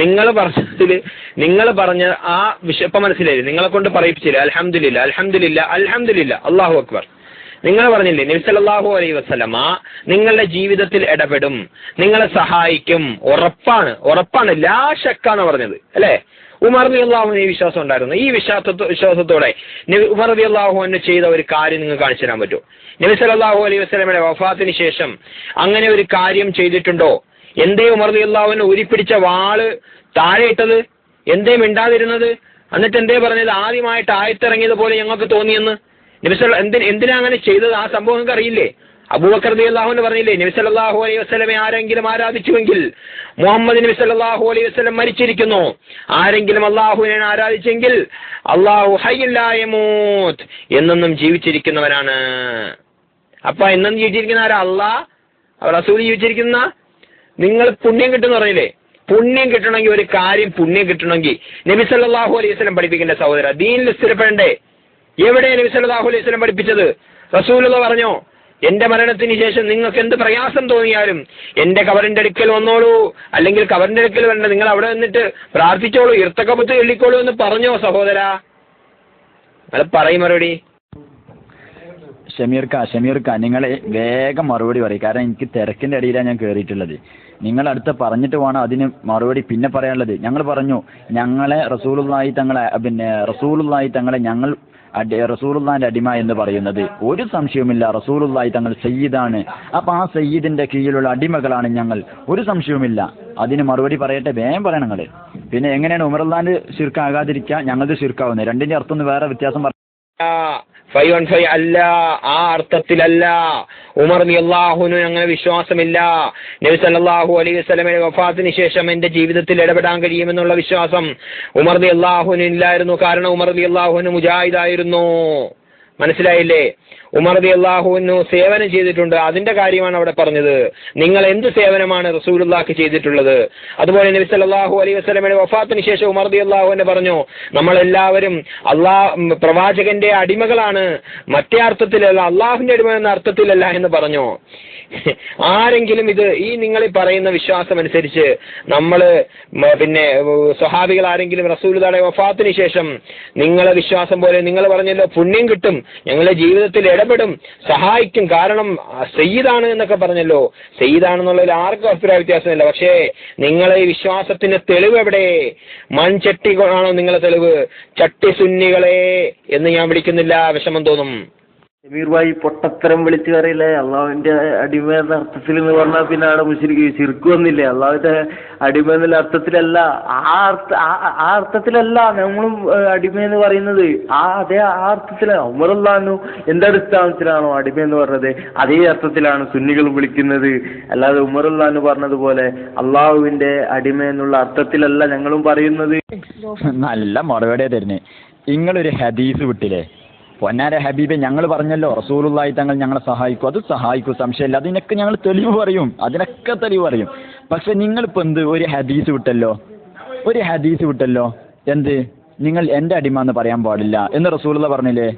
നിങ്ങൾ പറഞ്ഞ ആ വിഷയം ഇപ്പം മനസ്സിലായില്ലേ? നിങ്ങളെ കൊണ്ട് പറയിപ്പിച്ചില്ല. അൽഹംദുലില്ലാ അല്ലാഹു അക്ബർ. നിങ്ങൾ പറഞ്ഞില്ലേ നബി സല്ലല്ലാഹു അലൈഹി വസല്ലമ നിങ്ങളുടെ ജീവിതത്തിൽ ഇടപെടും, നിങ്ങളെ സഹായിക്കും, ഉറപ്പാണ്, ലാ ശക്കാണ് പറഞ്ഞത് അല്ലേ? ഉമർ റളിയല്ലാഹുവിന് ഈ വിശ്വാസം ഉണ്ടായിരുന്നു. ഈ വിശ്വാസത്തോടെ ഉമർ റളിയല്ലാഹു അൻഹു ചെയ്ത ഒരു കാര്യം നിങ്ങൾക്ക് കാണിച്ചു തരാൻ പറ്റുമോ? നബി സല്ലല്ലാഹു അലൈഹി വസല്ലമയുടെ വഫാത്തിന് ശേഷം അങ്ങനെ ഒരു കാര്യം ചെയ്തിട്ടുണ്ടോ? എന്തേ ഉമർ റളിയല്ലാഹു അൻഹു ഊരിപ്പിടിച്ച വാള് താഴെ ഇട്ടത്? എന്തേ മിണ്ടാതിരുന്നത്? എന്നിട്ട് എന്തേ പറഞ്ഞത്? ആദ്യമായിട്ട് ആയത്തിറങ്ങിയത് പോലെ ഞങ്ങൾക്ക് തോന്നിയെന്ന്. എന്തിനാ അങ്ങനെ ചെയ്തത്? ആ സംഭവം നിങ്ങൾക്ക് അറിയില്ലേ? അബൂബക്കർ റളിയല്ലാഹു അൻഹു പറഞ്ഞില്ലേ, നബി സല്ലല്ലാഹു അലൈഹി വസല്ലമയെ ആരെങ്കിലും ആരാധിച്ചുവെങ്കിൽ മുഹമ്മദ് നബി സല്ലല്ലാഹു അലൈഹി വസല്ലം മരിച്ചിരിക്കുന്നു. ആരെങ്കിലും അള്ളാഹുവിനെ ആരാധിച്ചെങ്കിൽ അള്ളാഹു ഹയ്യുൻ ലാ യമൂത്ത്, എന്നെന്നും ജീവിച്ചിരിക്കുന്നവനാണ്. അപ്പൊ എന്നും ജീവിച്ചിരിക്കുന്ന ആരാ? അള്ളാഹ്, റസൂൽ ജീവിച്ചിരിക്കുന്ന. നിങ്ങൾ പുണ്യം കിട്ടുമെന്ന് പറഞ്ഞില്ലേ? പുണ്യം കിട്ടണമെങ്കിൽ, ഒരു കാര്യം പുണ്യം കിട്ടണമെങ്കിൽ നബി സല്ലല്ലാഹു അലൈഹി വസല്ലം പഠിപ്പിക്കേണ്ട സഹോദര, ദീനിൽ സ്ഥിരപ്പെടണ്ടേ? എവിടെ നബി സല്ലല്ലാഹു അലൈഹി വസല്ലം പഠിപ്പിച്ചത്? റസൂലുള്ളാഹി പറഞ്ഞോ, എന്റെ മരണത്തിന് ശേഷം നിങ്ങൾക്ക് എന്ത് പ്രയാസം തോന്നിയാലും എന്റെ കബറിന്റെ അടുക്കൽ വന്നോളൂ, അല്ലെങ്കിൽ കബറിന്റെ അടുക്കൽ വരണ്ട, നിങ്ങൾ അവിടെ നിന്നിട്ട് പ്രാർത്ഥിച്ചോളൂ, ഇർത്തഖബത്ത് ചൊല്ലിക്കോളൂ എന്ന് പറഞ്ഞോ സഹോദര? അത് പറയും മറുപടി. ഷമീർക്ക നിങ്ങൾ വേഗം മറുപടി പറയും. കാരണം എനിക്ക് തിരക്കിന്റെ ഇടയിലാണ് ഞാൻ കയറിയിട്ടുള്ളത്. നിങ്ങൾ അടുത്ത് പറഞ്ഞിട്ട് വേണം അതിന് മറുപടി പിന്നെ പറയാനുള്ളത്. ഞങ്ങൾ പറഞ്ഞു, ഞങ്ങളെ റസൂലുള്ളാഹി തങ്ങളെ ഞങ്ങൾ റസൂലുള്ളാഹിന്റെ അടിമ എന്ന് പറയുന്നത് ഒരു സംശയവുമില്ല. റസൂലുള്ളാഹി തങ്ങൾ സയ്യിദാണ്. അപ്പൊ ആ സയ്യിദിന്റെ കീഴിലുള്ള അടിമകളാണ് ഞങ്ങൾ, ഒരു സംശയവുമില്ല. അതിന് മറുപടി പറയട്ടെ, വേഗം പറയണം നിങ്ങൾ. പിന്നെ എങ്ങനെയാണ് ഉമറുള്ളാന്റെ ശിർക്കാകാതിരിക്കുക, ഞങ്ങളുടെ ശിർക്കാവുന്നത്? രണ്ടിന്റെ അർത്ഥം ഒന്ന് വേറെ വ്യത്യാസം പറഞ്ഞു. അല്ല, ആ അർത്ഥത്തിലല്ല. ഉമർ റളിയല്ലാഹുവിന് അങ്ങനെ വിശ്വാസമില്ല. നബി സല്ലല്ലാഹു അലൈഹി വസല്ലമയുടെ വഫാത്തിന് ശേഷം എന്റെ ജീവിതത്തിൽ ഇടപെടാൻ കഴിയുമെന്നുള്ള വിശ്വാസം ഉമർ റളിയല്ലാഹുവിന് ഇല്ലായിരുന്നു. കാരണം ഉമർ റളിയല്ലാഹുവിന് മുജാഹിദായിരുന്നു. മനസ്സിലായില്ലേ? ഉമർ റളിയല്ലാഹുവിന് സേവനം ചെയ്തിട്ടുണ്ട്, അതിന്റെ കാര്യമാണ് അവിടെ പറഞ്ഞത്. നിങ്ങൾ എന്ത് സേവനമാണ് റസൂലുള്ളാഹിക്ക് ചെയ്തിട്ടുള്ളത്? അതുപോലെ നബി സല്ലല്ലാഹു അലൈഹി വസല്ലമയുടെ വഫാത്തിന് ശേഷം ഉമർ റളിയല്ലാഹു പറഞ്ഞു, നമ്മളെല്ലാവരും പ്രവാചകന്റെ അടിമകളാണ്, മറ്റേ അർത്ഥത്തിലല്ല, അള്ളാഹുവിന്റെ അടിമ എന്ന അർത്ഥത്തിലല്ല എന്ന് പറഞ്ഞു. ആരെങ്കിലും ഈ നിങ്ങൾ പറയുന്ന വിശ്വാസം അനുസരിച്ച് നമ്മള് പിന്നെ സ്വഹാബികൾ ആരെങ്കിലും റസൂലുള്ളാഹിയുടെ വഫാത്തിന് ശേഷം നിങ്ങളെ വിശ്വാസം പോലെ നിങ്ങൾ പറഞ്ഞല്ലോ പുണ്യം കിട്ടും, ഞങ്ങളുടെ ജീവിതത്തിൽ ഇടപെടും, സഹായിക്കും, കാരണം സയ്യിദാണ് എന്നൊക്കെ പറഞ്ഞല്ലോ. സയ്യിദാണെന്നുള്ളതിൽ ആർക്കും അഭിപ്രായ വ്യത്യാസമില്ല. പക്ഷേ നിങ്ങളെ ഈ വിശ്വാസത്തിന്റെ തെളിവ് എവിടെ? മൺചട്ടികളാണോ നിങ്ങളെ തെളിവ്? ചട്ടി സുന്നികളെ എന്ന് ഞാൻ വിളിക്കുന്നില്ല, വിഷമം തോന്നും. ഷമീർ ഭായി പൊട്ടത്തരം വിളിച്ചു പറയില്ലേ? അള്ളാഹുവിന്റെ അടിമ എന്ന അർത്ഥത്തിൽ എന്ന് പറഞ്ഞാൽ പിന്നെ അവിടെ മുശ്രിക്ക് ശിർക്ക് വന്നില്ലേ? അള്ളാഹുവിന്റെ അടിമ എന്നുള്ള അർത്ഥത്തിലല്ല, ആ അർത്ഥത്തിലല്ല നമ്മളും അടിമ എന്ന് പറയുന്നത്. അതേ ആ അർത്ഥത്തിലാണ്. ഉമറുള്ളാഹു എന്തടിസ്ഥാനത്തിലാണോ അടിമ എന്ന് പറഞ്ഞത്, അതേ അർത്ഥത്തിലാണ് സുന്നികൾ വിളിക്കുന്നത്. അല്ലാതെ ഉമറുള്ളാഹു പറഞ്ഞതുപോലെ അള്ളാഹുവിന്റെ അടിമ എന്നുള്ള അർത്ഥത്തിലല്ല ഞങ്ങളും പറയുന്നത്. നല്ല മറുപടിയാ തരുന്നേ. നിങ്ങളൊരു ഹദീസ് വിട്ടില്ലേ? പൊന്നാര ഹബീബെ, ഞങ്ങൾ പറഞ്ഞല്ലോ റസൂലുള്ളാഹി തങ്ങൾ ഞങ്ങളെ സഹായിക്കും, അത് സഹായിക്കും, സംശയമില്ല. അതിനൊക്കെ ഞങ്ങൾ തെളിവ് പറയും, അതിനൊക്കെ തെളിവ് പറയും. പക്ഷെ നിങ്ങളിപ്പോൾ ഒരു ഹദീസ് വിട്ടല്ലോ. എന്ത്? നിങ്ങൾ എന്റെ അടിമ എന്ന് പറയാൻ പാടില്ല എന്ന് റസൂലുള്ളാഹി പറഞ്ഞില്ലേ?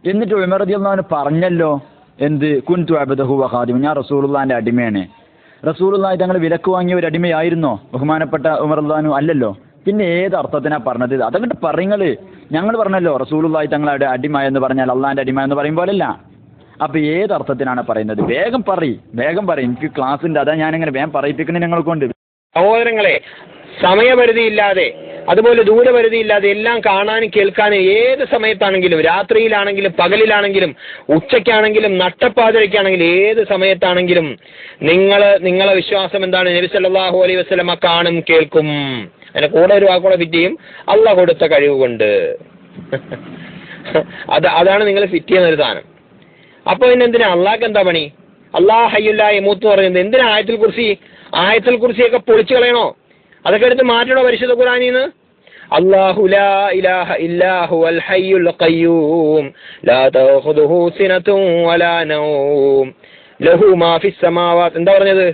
എന്നിട്ട് ഉമർ റളിയല്ലാഹു അൻഹു പറഞ്ഞല്ലോ, എന്ത്? കുൻതു അബ്ദഹു വ ഖാദിമു, ഞാൻ റസൂലുള്ളാഹിന്റെ അടിമയാണ്. റസൂലുള്ളാഹി തങ്ങൾ വിലക്ക് വാങ്ങിയ ഒരു അടിമയായിരുന്നോ ബഹുമാനപ്പെട്ട ഉമർ റളിയല്ലാഹു അൻഹു? അല്ലല്ലോ. പിന്നെ ഏത് അർത്ഥത്തിനാ പറഞ്ഞത്? അതങ്ങോട്ട് പറയുങ്ങള്. ഞങ്ങൾ പറഞ്ഞല്ലോ റസൂലുള്ളാഹി തങ്ങളുടെ അടിമ എന്ന് പറഞ്ഞാൽ അള്ളാഹിന്റെ അടിമ എന്ന് പറയും പോലല്ല. അപ്പൊ ഏത് അർത്ഥത്തിനാണ് പറയുന്നത്? വേഗം പറയും. എനിക്ക് ക്ലാസ് ഉണ്ട്, അതാ ഞാനിങ്ങനെ വേഗം പറയിപ്പിക്കണേ ഞങ്ങളെ കൊണ്ട്. സഹോദരങ്ങളെ, സമയപരിധിയില്ലാതെ അതുപോലെ ദൂരപരിധിയില്ലാതെ എല്ലാം കാണാനും കേൾക്കാനും ഏത് സമയത്താണെങ്കിലും, രാത്രിയിലാണെങ്കിലും പകലിലാണെങ്കിലും ഉച്ചയ്ക്കാണെങ്കിലും നട്ടപ്പാതിരയ്ക്കാണെങ്കിലും ഏത് സമയത്താണെങ്കിലും നിങ്ങളെ വിശ്വാസം എന്താണ്? നബി സല്ലല്ലാഹു അലൈഹി വസല്ലമ കാണും, കേൾക്കും. അതിന്റെ കൂടെ ഒരു വാക്കുകൂടെ ഫിറ്റ് ചെയ്യും, അള്ളാഹ് കൊടുത്ത കഴിവ് കൊണ്ട്. അതാണ് നിങ്ങൾ ഫിറ്റ് ചെയ്യുന്ന ഒരു സാധനം. അപ്പൊ പിന്നെന്തിനാ അള്ളാഹ്ക്ക് എന്താ പണി? അല്ലാഹു ഹയ്യുൻ ലാ യമൂത്ത് പറയുന്നത് എന്തിനാ? ആയത്തുൽ കുർസിയൊക്കെ പൊളിച്ചു കളയണോ? അതൊക്കെ എടുത്ത് മാറ്റണോ പരിശുദ്ധ ഖുർആനിന്ന്? അല്ലാഹു ലാ ഇലാഹ ഇല്ലാ ഹുവൽ ഹയ്യുൽ ഖയ്യൂം ലാ തഖുദുഹു സിനതുൻ വലാ നൗം ലഹു മാ ഫിസ് സമാവാത്ത്. എന്താ പറഞ്ഞത്?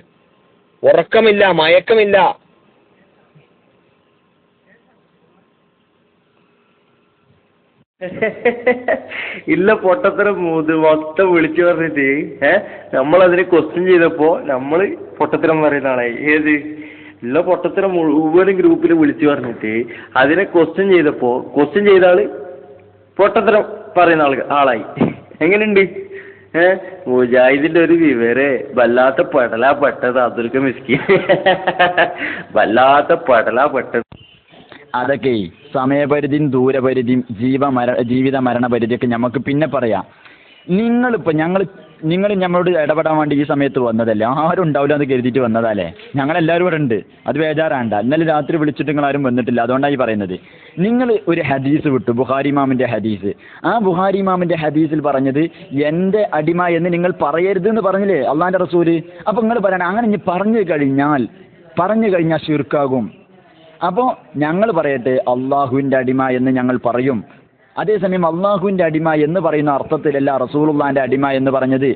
ഉറക്കമില്ല, മയക്കമില്ല. ഇല്ല, പൊട്ടത്തരം മൊത്തം വിളിച്ചു പറഞ്ഞിട്ട് നമ്മളതിനെ ക്വസ്റ്റ്യൻ ചെയ്തപ്പോ നമ്മള് പൊട്ടത്തരം പറയുന്ന ആളായി. ഏത്? ഇല്ല, പൊട്ടത്തരം മുഴുവനും ഗ്രൂപ്പിൽ വിളിച്ചു പറഞ്ഞിട്ട് അതിനെ ക്വസ്റ്റ്യൻ ചെയ്ത ആള് പൊട്ടത്തരം പറയുന്ന ആളായി. എങ്ങനെയുണ്ട്? മുജാഹിദിന്റെ ഒരു വിവരെ വല്ലാത്ത പെടലാ പെട്ടത്. അബ്ദുൽ മിസ്കിൻ വല്ലാത്ത പെടലാ പെട്ടത്. അതൊക്കെ സമയപരിധിയും ദൂരപരിധിയും ജീവിത മരണപരിധിയൊക്കെ നമുക്ക് പിന്നെ പറയാം. ഞങ്ങൾ നിങ്ങൾ നമ്മളോട് ഇടപെടാൻ വേണ്ടി ഈ സമയത്ത് വന്നതല്ലേ, ആരും ഉണ്ടാവില്ല എന്ന് കരുതിയിട്ട് വന്നതല്ലേ? ഞങ്ങളെല്ലാവരും ഇവിടെ ഉണ്ട്, അത് ബേജാറാണ്ട. ഇന്നലെ രാത്രി വിളിച്ചിട്ട് നിങ്ങൾ ആരും വന്നിട്ടില്ല, അതുകൊണ്ടാണ് ഈ പറയുന്നത്. നിങ്ങൾ ഒരു ഹദീസ് വിട്ടു, ബുഖാരി ഇമാമിന്റെ ഹദീസ്. ആ ബുഖാരി ഇമാമിന്റെ ഹദീസിൽ പറഞ്ഞത് എൻ്റെ അടിമ എന്ന് നിങ്ങൾ പറയരുത് എന്ന് പറഞ്ഞില്ലേ അള്ളാന്റെ റസൂല്? അപ്പൊ നിങ്ങൾ പറയണം അങ്ങനെ ഇനി പറഞ്ഞു കഴിഞ്ഞാൽ ശിർക്കാകും. അപ്പോൾ ഞങ്ങൾ പറയട്ടെ അള്ളാഹുവിന്റെ അടിമ എന്ന് ഞങ്ങൾ പറയും. അതേസമയം അള്ളാഹുവിന്റെ അടിമ എന്ന് പറയുന്ന അർത്ഥത്തിലല്ല റസൂലുള്ളാന്റെ അടിമ എന്ന് പറഞ്ഞത്.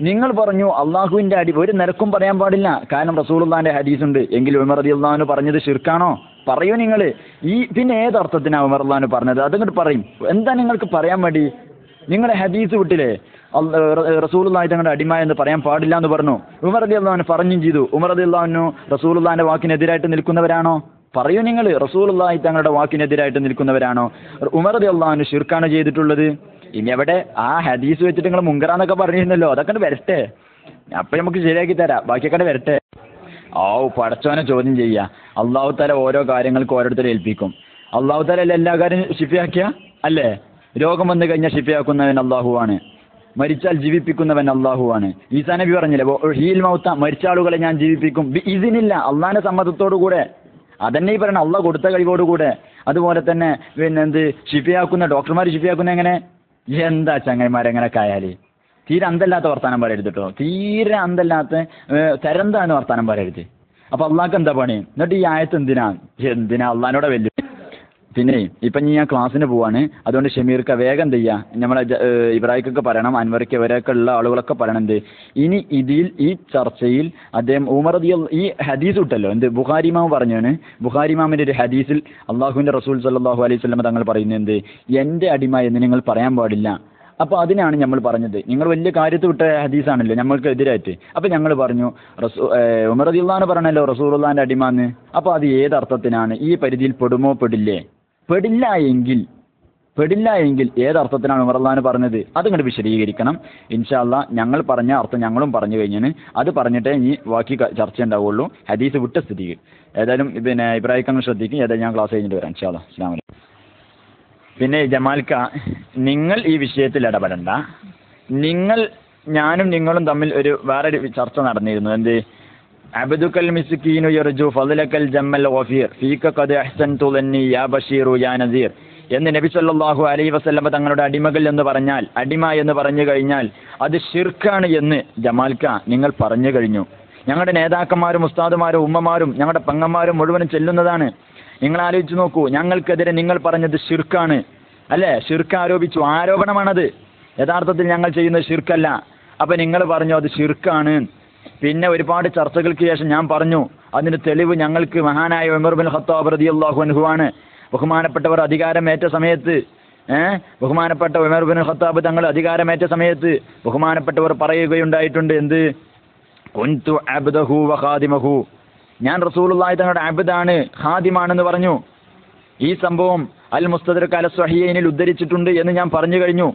നിങ്ങൾ പറഞ്ഞു അള്ളാഹുവിന്റെ അടിമ ഒരു നിരക്കും പറയാൻ പാടില്ല, കാരണം റസൂലുള്ളാന്റെ ഹദീസ് ഉണ്ട്. എങ്കിൽ ഉമർ റളിയല്ലാഹു അൻഹു പറഞ്ഞത് ശിർക്കാണോ? പറയൂ നിങ്ങൾ. പിന്നെ ഏതർത്ഥത്തിനാണ് ഉമർ റളിയല്ലാഹു അൻഹു പറഞ്ഞത്? അതങ്ങോട്ട് പറയും. എന്താ നിങ്ങൾക്ക് പറയാൻ വേണ്ടി? നിങ്ങളുടെ ഹദീസ് വിട്ടില്ലേ റസൂലുള്ളാഹി തങ്ങളുടെ അടിമ എന്ന് പറയാൻ പാടില്ല എന്ന് പറഞ്ഞു. ഉമർ റളിയല്ലാഹു അൻഹു പറഞ്ഞും ചെയ്തു. ഉമർ റളിയല്ലാഹു അൻഹു റസൂലുള്ളാന്റെ വാക്കിനെതിരായിട്ട് നിൽക്കുന്നവരാണോ? പറയൂ നിങ്ങൾ. റസൂലുള്ളാഹി തങ്ങളുടെ വാക്കിനെതിരായിട്ട് നിൽക്കുന്നവരാണോ? ഉമർ റളിയല്ലാഹു അൻഹു ശിർക്കാണ് ചെയ്തിട്ടുള്ളത്. ഇനി എവിടെ ആ ഹദീസ് വെച്ചിട്ട് നിങ്ങൾ മുങ്കറാന്നൊക്കെ പറഞ്ഞിരുന്നല്ലോ, അതൊക്കെ വരട്ടെ, അപ്പൊ നമുക്ക് ശരിയാക്കി തരാം, ബാക്കിയൊക്കെ വരട്ടെ. പടച്ചോനെ ചോദ്യം ചെയ്യുക. അള്ളാഹു തആല ഓരോ കാര്യങ്ങൾക്ക് ഓരോരുത്തരെ ഏൽപ്പിക്കും. അള്ളാഹു തആല എല്ലാ കാര്യം ശിഫയാക്കിയ അല്ലേ? രോഗം വന്നു കഴിഞ്ഞാൽ ശിഫയാക്കുന്നവൻ അള്ളാഹുവാണ്, മരിച്ചാൽ ജീവിപ്പിക്കുന്നവൻ അള്ളാഹുവാണ്. ഈസാ നബി പറഞ്ഞില്ലേ ഹീൽ മൗത്ത, മരിച്ച ആളുകളെ ഞാൻ ജീവിപ്പിക്കും ഇതിനില്ല അള്ളാഹിന്റെ സമ്മതത്തോടുകൂടെ. അതന്നെ ഈ പറയണം, അള്ളാഹ് കൊടുത്ത കഴിവോടുകൂടെ. അതുപോലെ തന്നെ ഷിഫയാക്കുന്ന ഡോക്ടർമാർ ഷിഫയാക്കുന്ന എങ്ങനെ? എന്താ ചങ്ങന്മാരെങ്ങനെയൊക്കെ ആയാല് തീരെ അന്തല്ലാത്ത വർത്താനം പറയരുത് കേട്ടോ, തീരെ അന്തല്ലാത്ത തരന്താണ് വർത്താനം പറയരുത്. അപ്പൊ അള്ളാഹ്ക്ക് എന്താ പണി? എന്നിട്ട് ഈ ആയത്ത് എന്തിനാ അള്ളാഹിനോടെ വലിയ. പിന്നെ ഇപ്പം ഞാൻ ക്ലാസ്സിന് പോവാണ്, അതുകൊണ്ട് ഷമീർക്ക് വേഗം എന്ത് ചെയ്യുക, നമ്മളെ ഇബ്രാഹിക്കൊക്കെ പറയണം, അൻവർക്ക് ഇവരൊക്കെ ഉള്ള ആളുകളൊക്കെ പറയണം ഇനി ഈ ചർച്ചയിൽ അദ്ദേഹം ഉമർ ഈ ഹദീസ് വിട്ടല്ലോ ബുഖാരി ഇമാം പറഞ്ഞാണ്. ബുഖാരി ഇമാമിന്റെ ഒരു ഹദീസിൽ അള്ളാഹുവിന്റെ റസൂൽ സല്ലല്ലാഹു അലൈഹി വസല്ലം തങ്ങൾ പറയുന്നത് എൻ്റെ അടിമ എന്ന് നിങ്ങൾ പറയാൻ പാടില്ല. അപ്പോൾ അതിനാണ് നമ്മൾ പറഞ്ഞത്, നിങ്ങൾ വലിയ കാര്യത്ത് വിട്ട ഹദീസാണല്ലോ നമ്മൾക്ക് എതിരായിട്ട്. അപ്പം ഞങ്ങൾ പറഞ്ഞു ഉമർ റളിയല്ലാഹു അൻഹു പറഞ്ഞല്ലോ റസൂലുള്ളാഹിന്റെ അടിമ എന്ന്. അപ്പോൾ അത് ഏതർത്ഥത്തിനാണ്? ഈ പരിധിയിൽ പെടുമോ പെടില്ല എങ്കിൽ ഏതർത്ഥത്തിനാണ് ഉമർ റളിയല്ലാഹു അൻഹു പറഞ്ഞത്? അതിങ്ങോട്ട് വിശദീകരിക്കണം. ഇൻഷാ അല്ലാഹ് ഞങ്ങൾ പറഞ്ഞ അർത്ഥം ഞങ്ങളും പറഞ്ഞു കഴിഞ്ഞാൽ അത് പറഞ്ഞിട്ടേ ഇനി ബാക്കി ചർച്ച ഉണ്ടാവുള്ളൂ, ഹദീസ് വിട്ട സ്ഥിതിക്ക്. ഏതായാലും പിന്നെ ഇബ്രാഹിം ശ്രദ്ധിക്കും. ഏതായാലും ഞാൻ ക്ലാസ് കഴിഞ്ഞിട്ട് വരാം ഇൻഷാ അല്ലാഹ്. അസ്സലാമു അലൈക്കും. പിന്നെ ജമാൽക്ക, നിങ്ങൾ ഈ വിഷയത്തിൽ ഇടപെടണ്ട. ഞാനും നിങ്ങളും തമ്മിൽ വേറൊരു ചർച്ച നടന്നിരുന്നു. അബ്ദുക്കൽ മിസ്കീനു യർജു ഫളലക്കൽ ജമ്മൽ ഗഫീർ ഫീക ഖദ് അഹ്സൻതു ലന്നി യാ ബഷീറു യാ നസീർ എന്ന് നബി സല്ലല്ലാഹു അലൈഹി വസല്ലം തങ്ങളുടെ അടിമകൾ എന്ന് പറഞ്ഞാൽ, അടിമ എന്ന് പറഞ്ഞു കഴിഞ്ഞാൽ അത് ശിർക്കാണ് എന്ന് ജമാൽക്ക നിങ്ങൾ പറഞ്ഞു കഴിഞ്ഞു. ഞങ്ങളുടെ നേതാക്കന്മാരും ഉസ്താദുമാരും ഉമ്മമാരും ഞങ്ങളുടെ പെങ്ങന്മാരും മുഴുവനും ചെല്ലുന്നതാണ്. നിങ്ങൾ ആലോചിച്ച് നോക്കൂ, ഞങ്ങൾക്കെതിരെ നിങ്ങൾ പറഞ്ഞത് ശിർക്കാണ് അല്ലേ? ശിർക്ക് ആരോപിച്ചു, ആരോപണമാണത്. യഥാർത്ഥത്തിൽ ഞങ്ങൾ ചെയ്യുന്നത് ശിർക്കല്ല. അപ്പം നിങ്ങൾ പറഞ്ഞു അത് ശിർക്കാണ്. പിന്നെ ഒരുപാട് ചർച്ചകൾക്ക് ശേഷം ഞാൻ പറഞ്ഞു അതിന് തെളിവ് ഞങ്ങൾക്ക് മഹാനായ ഉമർ ബിൻ ഖത്താബ് റളിയല്ലാഹു അൻഹു ആണ്. ബഹുമാനപ്പെട്ടവർ അധികാരമേറ്റ സമയത്ത് ബഹുമാനപ്പെട്ട ഉമർ ബിൻ ഖത്താബ് തങ്ങൾ അധികാരമേറ്റ സമയത്ത് ബഹുമാനപ്പെട്ടവർ പറയുകയുണ്ടായിട്ടുണ്ട് കുൻതു അബ്ദഹു വ ഖാദിമഹു, ഞാൻ റസൂലുള്ളാഹി തങ്ങളുടെ അബ്ദാണ് ഖാദിമാണെന്ന് പറഞ്ഞു. ഈ സംഭവം അൽ മുസ്തദ്രക് അല സ്വഹീഹൈനിൽ ഉദ്ധരിച്ചിട്ടുണ്ട് എന്ന് ഞാൻ പറഞ്ഞു കഴിഞ്ഞു.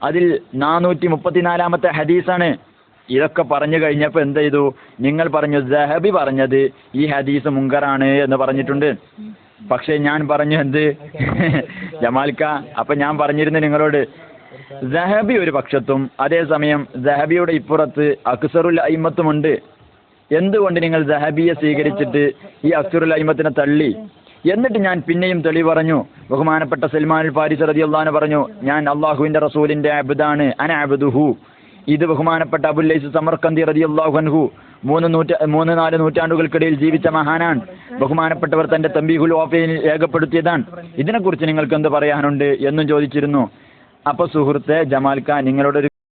അതിൽ 434-ാമത്തെ ഹദീസാണ്. ഇതൊക്കെ പറഞ്ഞു കഴിഞ്ഞപ്പോൾ എന്ത് ചെയ്തു? നിങ്ങൾ പറഞ്ഞു സഹബി പറഞ്ഞത് ഈ ഹദീസ് മുങ്കറാണ് എന്ന് പറഞ്ഞിട്ടുണ്ട്. പക്ഷേ ഞാൻ പറഞ്ഞു ജമാൽക്ക, അപ്പൊ ഞാൻ പറഞ്ഞിരുന്നു നിങ്ങളോട് സഹബി ഒരു പക്ഷത്തും അതേസമയം സഹബിയുടെ ഇപ്പുറത്ത് അക്സറുൽ അയിമത്തുമുണ്ട്. എന്തുകൊണ്ട് നിങ്ങൾ സഹബിയെ സ്വീകരിച്ചിട്ട് ഈ അക്സറുൽ അയിമത്തിനെ തള്ളി? എന്നിട്ട് ഞാൻ പിന്നെയും തെളിവ് പറഞ്ഞു. ബഹുമാനപ്പെട്ട സൽമാൻ ഫാരിസി റളിയല്ലാഹു അൻഹു പറഞ്ഞു ഞാൻ അള്ളാഹുവിന്റെ റസൂലിന്റെ അബ്ദാണ്, അന അബ്ദുഹു. ഇത് ബഹുമാനപ്പെട്ട അബുൽ ലൈസ് സമർഖന്ദി റളിയല്ലാഹു അൻഹു 3-4 നൂറ്റാണ്ടുകൾക്കിടയിൽ ജീവിച്ച മഹാനാണ്. ബഹുമാനപ്പെട്ടവർ തന്റെ തംബീഹുൽ വാഫയിൽ രേഖപ്പെടുത്തിയതാണ്. ഇതിനെക്കുറിച്ച് നിങ്ങൾക്ക് എന്ത് പറയാനുണ്ട് എന്നും ചോദിച്ചിരുന്നു. അപ്പൊ സുഹൃത്തെ ജമാൽക്ക, നിങ്ങളോടൊരു